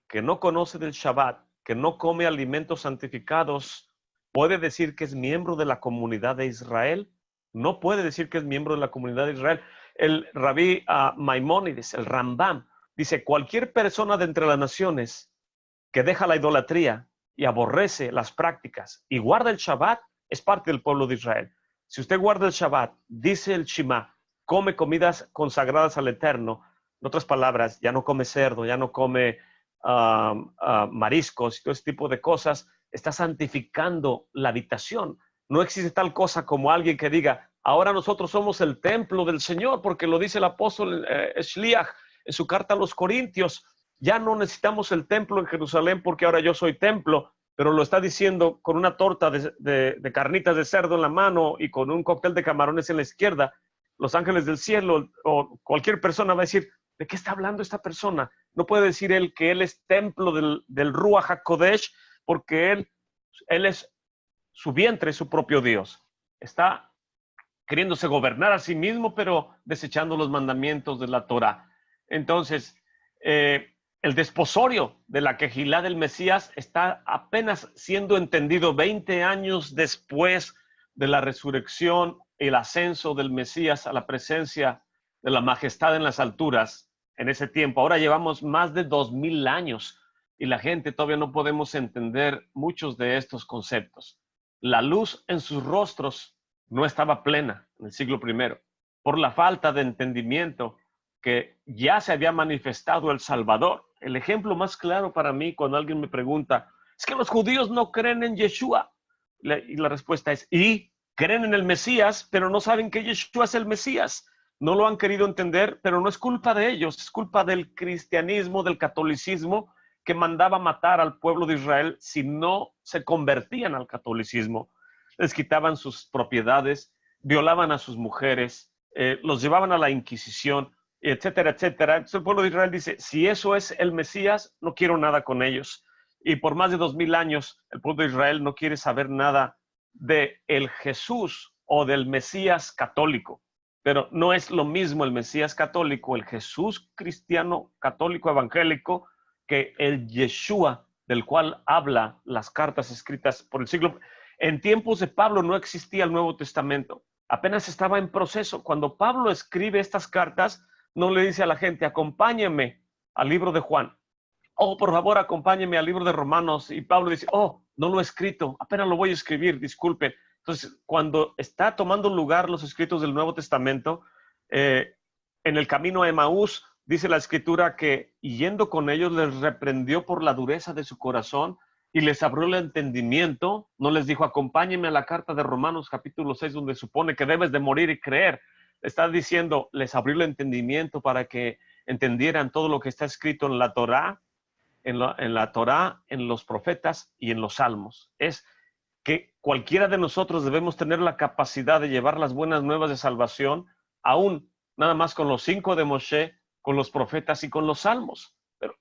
que no conoce del Shabbat, que no come alimentos santificados, puede decir que es miembro de la comunidad de Israel? No puede decir que es miembro de la comunidad de Israel. El rabí Maimónides, el Rambam, dice: cualquier persona de entre las naciones que deja la idolatría y aborrece las prácticas y guarda el Shabbat es parte del pueblo de Israel. Si usted guarda el Shabbat, dice el Shema, come comidas consagradas al Eterno, en otras palabras, ya no come cerdo, ya no come mariscos y todo ese tipo de cosas, está santificando la habitación. No existe tal cosa como alguien que diga: ahora nosotros somos el templo del Señor, porque lo dice el apóstol Shliach en su carta a los Corintios. Ya no necesitamos el templo en Jerusalén porque ahora yo soy templo, pero lo está diciendo con una torta de carnitas de cerdo en la mano y con un cóctel de camarones en la izquierda. Los ángeles del cielo o cualquier persona va a decir: ¿de qué está hablando esta persona? No puede decir él que él es templo del Ruach HaKodesh, porque él es su vientre, su propio Dios. Está queriéndose gobernar a sí mismo, pero desechando los mandamientos de la Torah. Entonces, el desposorio de la Kehilá del Mesías está apenas siendo entendido 20 años después de la resurrección y el ascenso del Mesías a la presencia de la majestad en las alturas en ese tiempo. Ahora llevamos más de 2000 años y la gente todavía no podemos entender muchos de estos conceptos. La luz en sus rostros no estaba plena en el siglo I por la falta de entendimiento que ya se había manifestado el Salvador. El ejemplo más claro para mí, cuando alguien me pregunta: es que los judíos no creen en Yeshua, y la respuesta es: y creen en el Mesías, pero no saben que Yeshua es el Mesías. No lo han querido entender, pero no es culpa de ellos, es culpa del cristianismo, del catolicismo, que mandaba matar al pueblo de Israel si no se convertían al catolicismo. Les quitaban sus propiedades, violaban a sus mujeres, los llevaban a la Inquisición, etcétera, etcétera. Entonces el pueblo de Israel dice: si eso es el Mesías, no quiero nada con ellos. Y por más de 2000 años, el pueblo de Israel no quiere saber nada de el Jesús o del Mesías católico. Pero no es lo mismo el Mesías católico, el Jesús cristiano, católico, evangélico, que el Yeshua del cual habla las cartas escritas por el siglo. En tiempos de Pablo no existía el Nuevo Testamento. Apenas estaba en proceso. Cuando Pablo escribe estas cartas, no le dice a la gente: acompáñenme al libro de Juan. Oh, por favor, acompáñenme al libro de Romanos. Y Pablo dice: oh, no lo he escrito, apenas lo voy a escribir, disculpen. Entonces, cuando está tomando lugar los escritos del Nuevo Testamento, en el camino a Emaús, dice la Escritura que yendo con ellos les reprendió por la dureza de su corazón y les abrió el entendimiento. No les dijo: acompáñenme a la carta de Romanos capítulo 6, donde supone que debes de morir y creer. Está diciendo, les abrió el entendimiento para que entendieran todo lo que está escrito en la Torá. en la Torá, en los profetas y en los salmos. Es que cualquiera de nosotros debemos tener la capacidad de llevar las buenas nuevas de salvación, aún nada más con los 5 de Moshe, con los profetas y con los salmos. Pero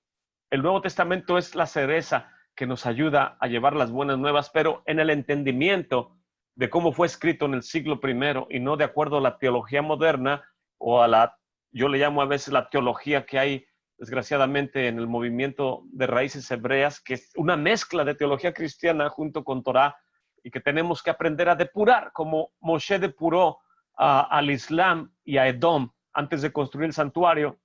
el Nuevo Testamento es la cereza que nos ayuda a llevar las buenas nuevas, pero en el entendimiento de cómo fue escrito en el siglo I y no de acuerdo a la teología moderna o a la, yo le llamo a veces la teología que hay desgraciadamente en el movimiento de raíces hebreas, que es una mezcla de teología cristiana junto con Torá y que tenemos que aprender a depurar, como Moshe depuró al Islam y a Edom antes de construir el santuario.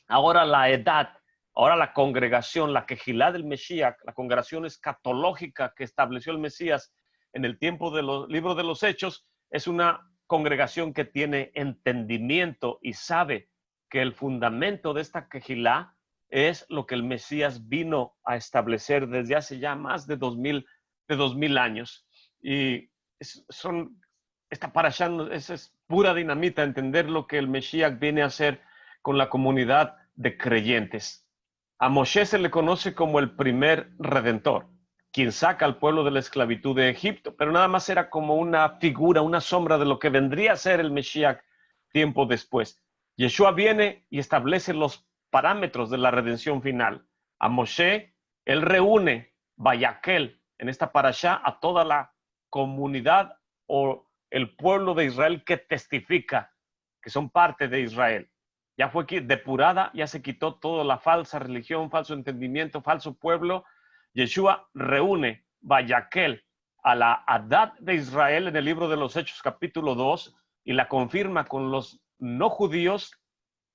Ahora la edad, ahora la congregación, la Kejilá del Mesías, la congregación escatológica que estableció el Mesías en el tiempo de los libros de los Hechos, es una congregación que tiene entendimiento y sabe que el fundamento de esta Kejilá es lo que el Mesías vino a establecer desde hace ya más de 2000 años. Y esta parashá es pura dinamita, entender lo que el Mesías viene a hacer con la comunidad de creyentes. A Moshe se le conoce como el primer redentor, quien saca al pueblo de la esclavitud de Egipto, pero nada más era como una figura, una sombra de lo que vendría a ser el Mesías tiempo después. Yeshua viene y establece los parámetros de la redención final. A Moshe, él reúne, Vayaquel, en esta parashá, a toda la comunidad o el pueblo de Israel que testifica que son parte de Israel. Ya fue depurada, ya se quitó toda la falsa religión, falso entendimiento, falso pueblo. Yeshua reúne, Vayaquel, a la Hadad de Israel en el libro de los Hechos capítulo 2 y la confirma con los no judíos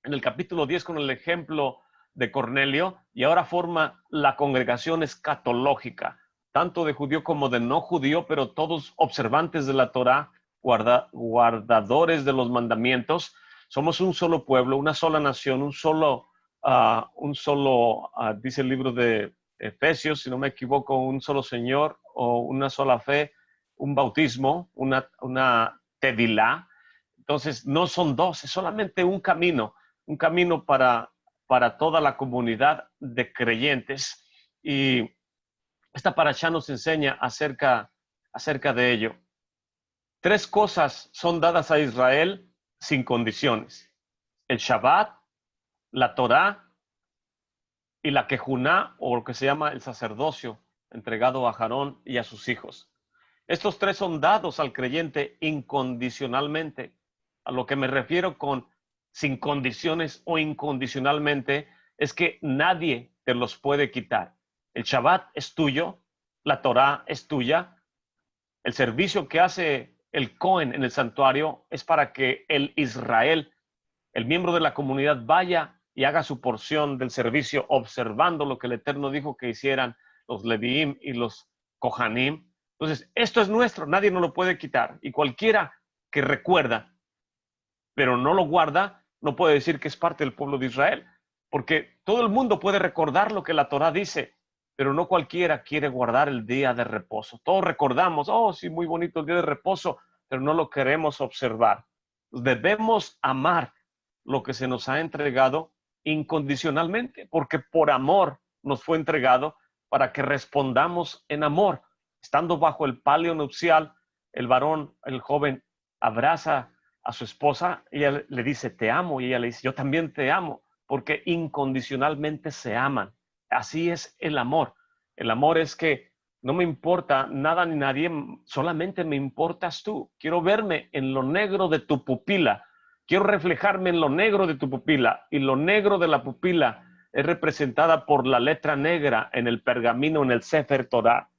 en el capítulo 10 con el ejemplo de Cornelio, y ahora forma la congregación escatológica, tanto de judío como de no judío, pero todos observantes de la Torá, guardadores de los mandamientos. Somos un solo pueblo, una sola nación, dice el libro de Efesios, si no me equivoco, un solo Señor o una sola fe, un bautismo, una tevilá. Entonces no son dos, es solamente un camino para toda la comunidad de creyentes. Y esta parashá nos enseña acerca de ello. 3 cosas son dadas a Israel sin condiciones: el Shabbat, la Torá y la Kejuná, o lo que se llama el sacerdocio, entregado a Aarón y a sus hijos. Estos 3 son dados al creyente incondicionalmente. A lo que me refiero con sin condiciones o incondicionalmente es que nadie te los puede quitar. El Shabbat es tuyo, la Torá es tuya, el servicio que hace el Cohen en el santuario es para que el Israel, el miembro de la comunidad, vaya y haga su porción del servicio observando lo que el Eterno dijo que hicieran los Leviim y los Kohanim. Entonces, esto es nuestro, nadie nos lo puede quitar. Y cualquiera que recuerda, pero no lo guarda, no puede decir que es parte del pueblo de Israel. Porque todo el mundo puede recordar lo que la Torá dice, pero no cualquiera quiere guardar el día de reposo. Todos recordamos, oh, sí, muy bonito el día de reposo, pero no lo queremos observar. Debemos amar lo que se nos ha entregado incondicionalmente, porque por amor nos fue entregado para que respondamos en amor. Estando bajo el palio nupcial, el varón, el joven, abraza a su esposa y ella le dice, te amo, y ella le dice, yo también te amo, porque incondicionalmente se aman. Así es el amor. El amor es que no me importa nada ni nadie, solamente me importas tú. Quiero verme en lo negro de tu pupila. Quiero reflejarme en lo negro de tu pupila. Y lo negro de la pupila es representada por la letra negra en el pergamino, en el Sefer Torah.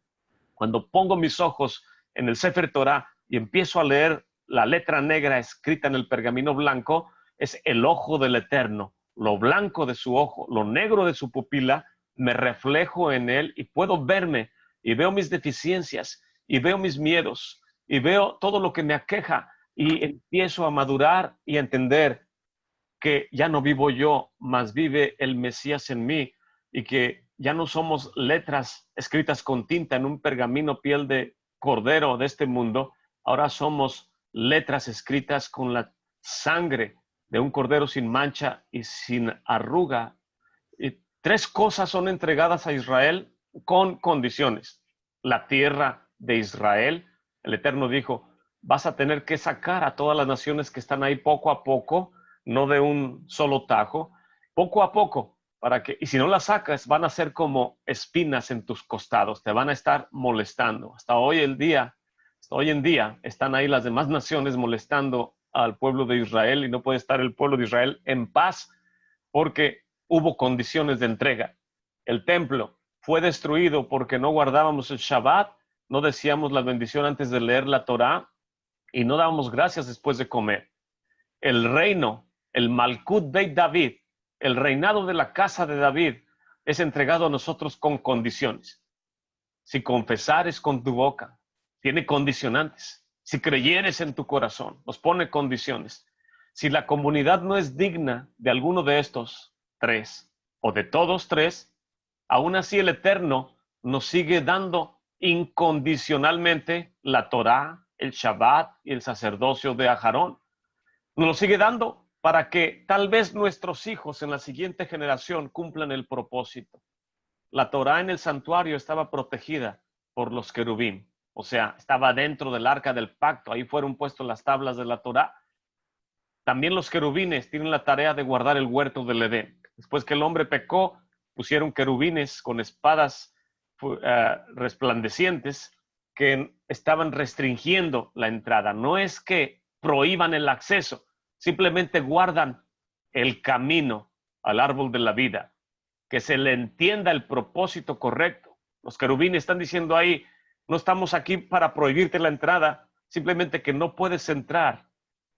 Cuando pongo mis ojos en el Sefer Torah y empiezo a leer la letra negra escrita en el pergamino blanco, es el ojo del Eterno. Lo blanco de su ojo, lo negro de su pupila, me reflejo en él y puedo verme y veo mis deficiencias y veo mis miedos y veo todo lo que me aqueja y empiezo a madurar y a entender que ya no vivo yo, mas vive el Mesías en mí, y que ya no somos letras escritas con tinta en un pergamino piel de cordero de este mundo, ahora somos letras escritas con la sangre de un cordero sin mancha y sin arruga. Y 3 cosas son entregadas a Israel con condiciones. La tierra de Israel, el Eterno dijo, vas a tener que sacar a todas las naciones que están ahí poco a poco, no de un solo tajo, poco a poco, y si no las sacas, van a ser como espinas en tus costados, te van a estar molestando. Hasta hoy en día están ahí las demás naciones molestando al pueblo de Israel y no puede estar el pueblo de Israel en paz porque hubo condiciones de entrega. El templo fue destruido porque no guardábamos el Shabbat, no decíamos la bendición antes de leer la Torá y no dábamos gracias después de comer. El reino, el Malkut Beit David, el reinado de la casa de David, es entregado a nosotros con condiciones. Si confesares con tu boca, tiene condicionantes. Si creyeres en tu corazón, nos pone condiciones. Si la comunidad no es digna de alguno de estos 3 o de todos 3, aún así el Eterno nos sigue dando incondicionalmente la Torá, el Shabbat y el sacerdocio de Aharón. Nos lo sigue dando para que tal vez nuestros hijos en la siguiente generación cumplan el propósito. La Torá en el santuario estaba protegida por los querubín, o sea, estaba dentro del arca del pacto, ahí fueron puestas las tablas de la Torá. También los querubines tienen la tarea de guardar el huerto del Edén. Después que el hombre pecó, pusieron querubines con espadas resplandecientes que estaban restringiendo la entrada. No es que prohíban el acceso, simplemente guardan el camino al árbol de la vida, que se le entienda el propósito correcto. Los querubines están diciendo ahí, no estamos aquí para prohibirte la entrada, simplemente que no puedes entrar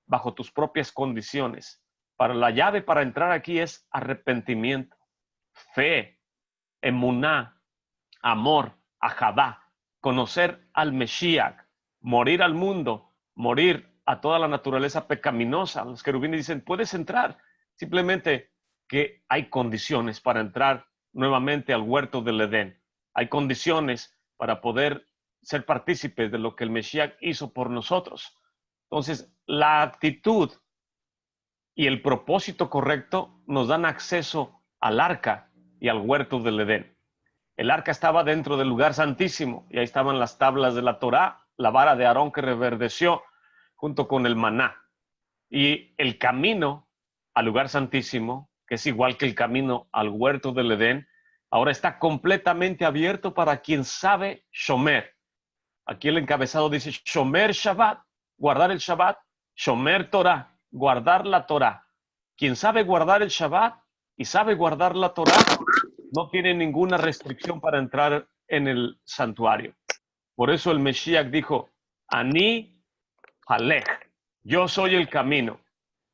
bajo tus propias condiciones. Para la llave para entrar aquí es arrepentimiento, fe, emuná, amor, ahabá, conocer al Mesías, morir al mundo, morir a toda la naturaleza pecaminosa. Los querubines dicen, puedes entrar, simplemente que hay condiciones para entrar nuevamente al huerto del Edén. Hay condiciones para poder ser partícipes de lo que el Mesías hizo por nosotros. Entonces, la actitud y el propósito correcto nos dan acceso al arca y al huerto del Edén. El arca estaba dentro del lugar santísimo y ahí estaban las tablas de la Torá, la vara de Aarón que reverdeció junto con el maná. Y el camino al lugar santísimo, que es igual que el camino al huerto del Edén, ahora está completamente abierto para quien sabe shomer. Aquí el encabezado dice shomer Shabbat, guardar el Shabbat, shomer Torah, guardar la Torah. Quien sabe guardar el Shabbat y sabe guardar la Torah no tiene ninguna restricción para entrar en el santuario. Por eso el Mesías dijo, Ani Halech, yo soy el camino,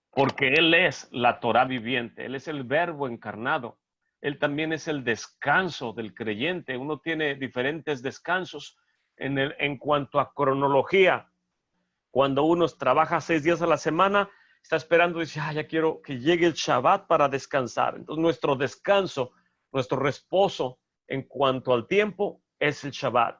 porque Él es la Torah viviente, Él es el verbo encarnado, Él también es el descanso del creyente. Uno tiene diferentes descansos en cuanto a cronología. Cuando uno trabaja 6 días a la semana, está esperando, dice, ya quiero que llegue el Shabbat para descansar. Entonces nuestro descanso, nuestro reposo en cuanto al tiempo es el Shabbat.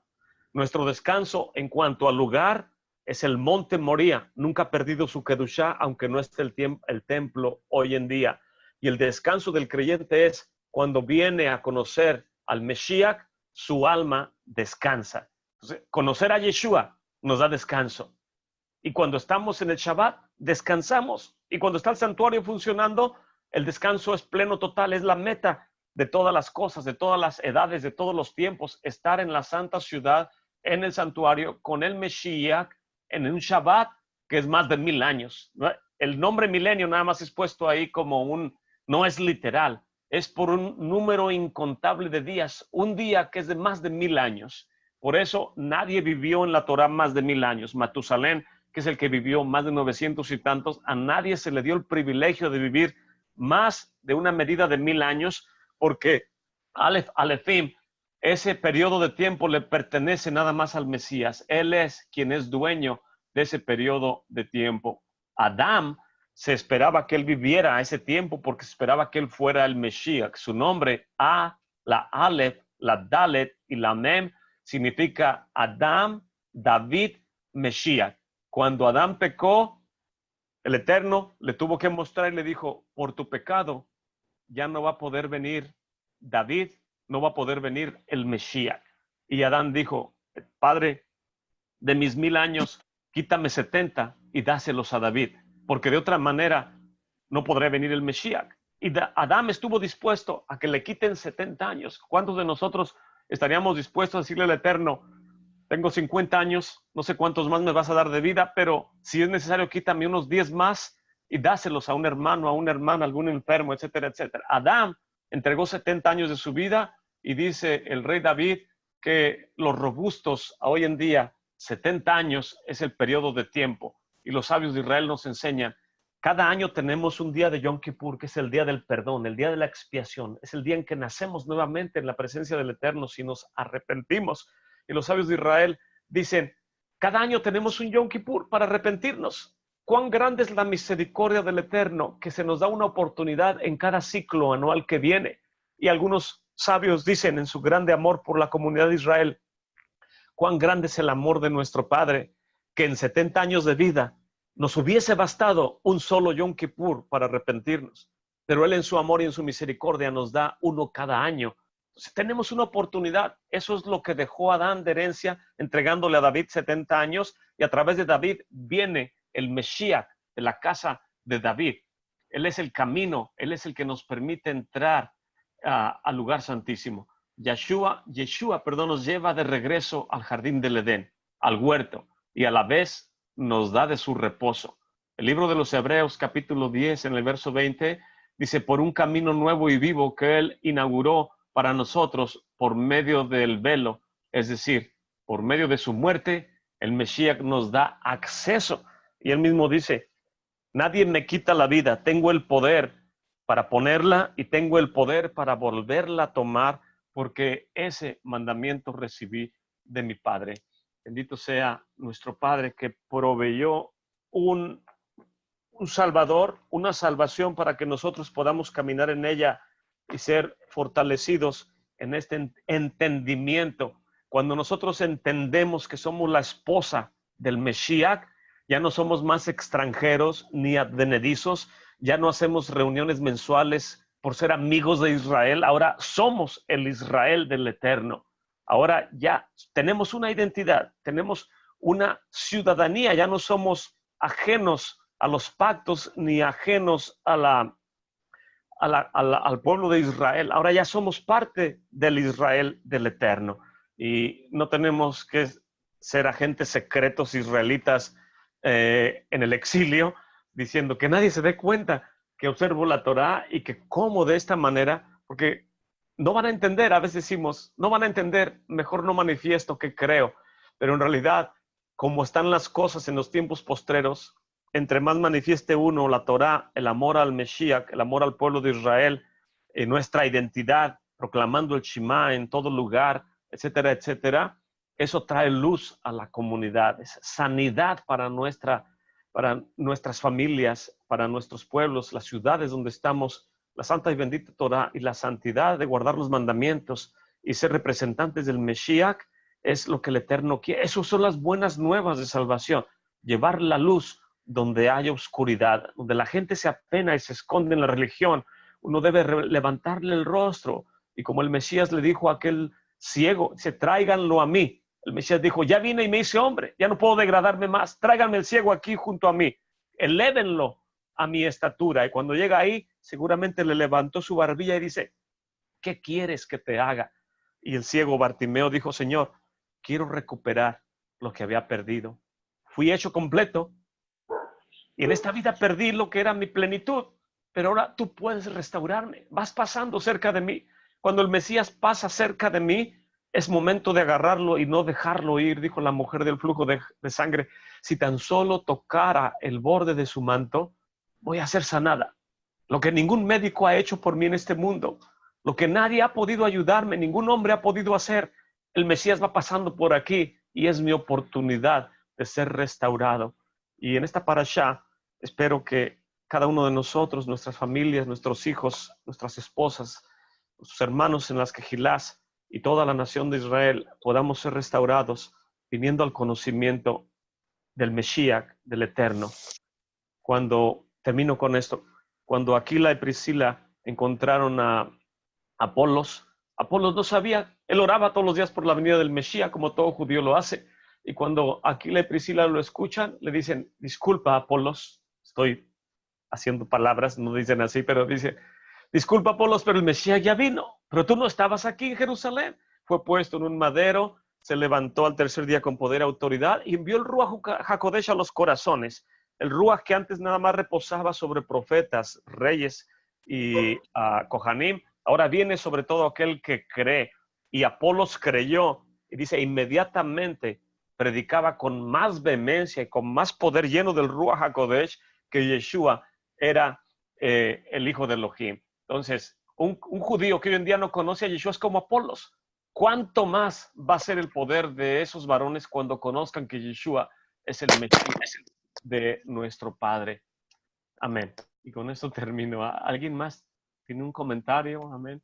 Nuestro descanso en cuanto al lugar es el monte Moría. Nunca ha perdido su Kedushá, aunque no esté el templo hoy en día. Y el descanso del creyente es cuando viene a conocer al Mesías, su alma descansa. Entonces, conocer a Yeshua nos da descanso. Y cuando estamos en el Shabbat, descansamos. Y cuando está el santuario funcionando, el descanso es pleno, total. Es la meta de todas las cosas, de todas las edades, de todos los tiempos. Estar en la santa ciudad, en el santuario, con el Mesías, en un Shabbat que es más de 1000 años. El nombre milenio nada más es puesto ahí como no es literal. Es por un número incontable de días. Un día que es de más de 1000 años. Por eso nadie vivió en la Torah más de 1000 años. Matusalén, que es el que vivió más de 900 y tantos, a nadie se le dio el privilegio de vivir más de una medida de 1000 años, porque Alefim, ese periodo de tiempo le pertenece nada más al Mesías. Él es quien es dueño de ese periodo de tiempo. Adán se esperaba que él viviera ese tiempo porque se esperaba que él fuera el Mesías. Su nombre, la Aleph, la Dalet y la Mem, significa Adam, David, Mesías. Cuando Adán pecó, el Eterno le tuvo que mostrar y le dijo, por tu pecado ya no va a poder venir David, no va a poder venir el Mesías. Y Adán dijo, Padre, de mis 1000 años, quítame 70 y dáselos a David, porque de otra manera no podrá venir el Mesías. Y Adán estuvo dispuesto a que le quiten 70 años. ¿Cuántos de nosotros estaríamos dispuestos a decirle al Eterno, tengo 50 años, no sé cuántos más me vas a dar de vida, pero si es necesario, quítame unos 10 más y dáselos a un hermano, a una hermana, a algún enfermo, etcétera, etcétera? Adán entregó 70 años de su vida y dice el rey David que los robustos hoy en día, 70 años es el periodo de tiempo. Y los sabios de Israel nos enseñan, cada año tenemos un día de Yom Kippur, que es el día del perdón, el día de la expiación. Es el día en que nacemos nuevamente en la presencia del Eterno si nos arrepentimos. Y los sabios de Israel dicen, cada año tenemos un Yom Kippur para arrepentirnos. Cuán grande es la misericordia del Eterno, que se nos da una oportunidad en cada ciclo anual que viene. Y algunos sabios dicen en su grande amor por la comunidad de Israel, cuán grande es el amor de nuestro Padre, que en 70 años de vida nos hubiese bastado un solo Yom Kippur para arrepentirnos. Pero Él en su amor y en su misericordia nos da uno cada año. Entonces, tenemos una oportunidad. Eso es lo que dejó Adán de herencia, entregándole a David 70 años, y a través de David viene el Mesías de la casa de David. Él es el camino, Él es el que nos permite entrar al lugar santísimo. Yeshua, nos lleva de regreso al jardín del Edén, al huerto, y a la vez nos da de su reposo. El libro de los Hebreos, capítulo 10, en el verso 20, dice, por un camino nuevo y vivo que Él inauguró para nosotros por medio del velo, es decir, por medio de su muerte, el Mesías nos da acceso. Y Él mismo dice, nadie me quita la vida, tengo el poder para ponerla y tengo el poder para volverla a tomar, porque ese mandamiento recibí de mi Padre. Bendito sea nuestro Padre que proveyó un Salvador, una salvación para que nosotros podamos caminar en ella y ser fortalecidos en este entendimiento. Cuando nosotros entendemos que somos la esposa del Mesías, ya no somos más extranjeros ni advenedizos, ya no hacemos reuniones mensuales por ser amigos de Israel, ahora somos el Israel del Eterno. Ahora ya tenemos una identidad, tenemos una ciudadanía, ya no somos ajenos a los pactos ni ajenos al pueblo de Israel. Ahora ya somos parte del Israel del Eterno y no tenemos que ser agentes secretos israelitas en el exilio, diciendo que nadie se dé cuenta que observo la Torá y que como de esta manera, porque no van a entender, a veces decimos, no van a entender, mejor no manifiesto que creo, pero en realidad, como están las cosas en los tiempos postreros, entre más manifieste uno la Torá, el amor al Mesías, el amor al pueblo de Israel, nuestra identidad, proclamando el Shema en todo lugar, etcétera, etcétera, eso trae luz a la comunidad, es sanidad para nuestras familias, para nuestros pueblos, las ciudades donde estamos. La santa y bendita Torá y la santidad de guardar los mandamientos y ser representantes del Mesías es lo que el Eterno quiere. Esas son las buenas nuevas de salvación. Llevar la luz donde haya oscuridad, donde la gente se apena y se esconde en la religión. Uno debe levantarle el rostro. Y como el Mesías le dijo a aquel ciego, dice, tráiganlo a mí. El Mesías dijo, ya vine y me hice hombre, ya no puedo degradarme más. Tráiganme el ciego aquí junto a mí. Elévenlo a mi estatura. Y cuando llega ahí, seguramente le levantó su barbilla y dice, ¿qué quieres que te haga? Y el ciego Bartimeo dijo, Señor, quiero recuperar lo que había perdido. Fui hecho completo y en esta vida perdí lo que era mi plenitud, pero ahora tú puedes restaurarme. Vas pasando cerca de mí. Cuando el Mesías pasa cerca de mí, es momento de agarrarlo y no dejarlo ir, dijo la mujer del flujo de sangre. Si tan solo tocara el borde de su manto, voy a ser sanada. Lo que ningún médico ha hecho por mí en este mundo, lo que nadie ha podido ayudarme, ningún hombre ha podido hacer, el Mesías va pasando por aquí y es mi oportunidad de ser restaurado. Y en esta parashá, espero que cada uno de nosotros, nuestras familias, nuestros hijos, nuestras esposas, nuestros hermanos en las quejilás y toda la nación de Israel podamos ser restaurados viniendo al conocimiento del Mesías, del Eterno. Cuando termino con esto, cuando Aquila y Priscila encontraron a Apolos no sabía, él oraba todos los días por la venida del Mesías, como todo judío lo hace. Y cuando Aquila y Priscila lo escuchan, le dicen, disculpa, Apolos, estoy haciendo palabras, no dicen así, pero dice, disculpa, Apolos, pero el Mesías ya vino, pero tú no estabas aquí en Jerusalén. Fue puesto en un madero, se levantó al tercer día con poder y autoridad y envió el Ruach HaKodesh a los corazones. El Ruach que antes nada más reposaba sobre profetas, reyes y Kohanim, ahora viene sobre todo aquel que cree. Y Apolos creyó, y dice, inmediatamente predicaba con más vehemencia y con más poder, lleno del Ruach HaKodesh, que Yeshua era el hijo de Elohim. Entonces, un judío que hoy en día no conoce a Yeshua es como Apolos. ¿Cuánto más va a ser el poder de esos varones cuando conozcan que Yeshua es el Mesías de nuestro Padre? Amén. Y con esto termino. ¿Alguien más tiene un comentario? Amén.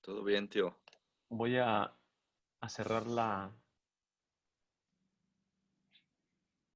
Todo bien, tío. Voy a cerrar la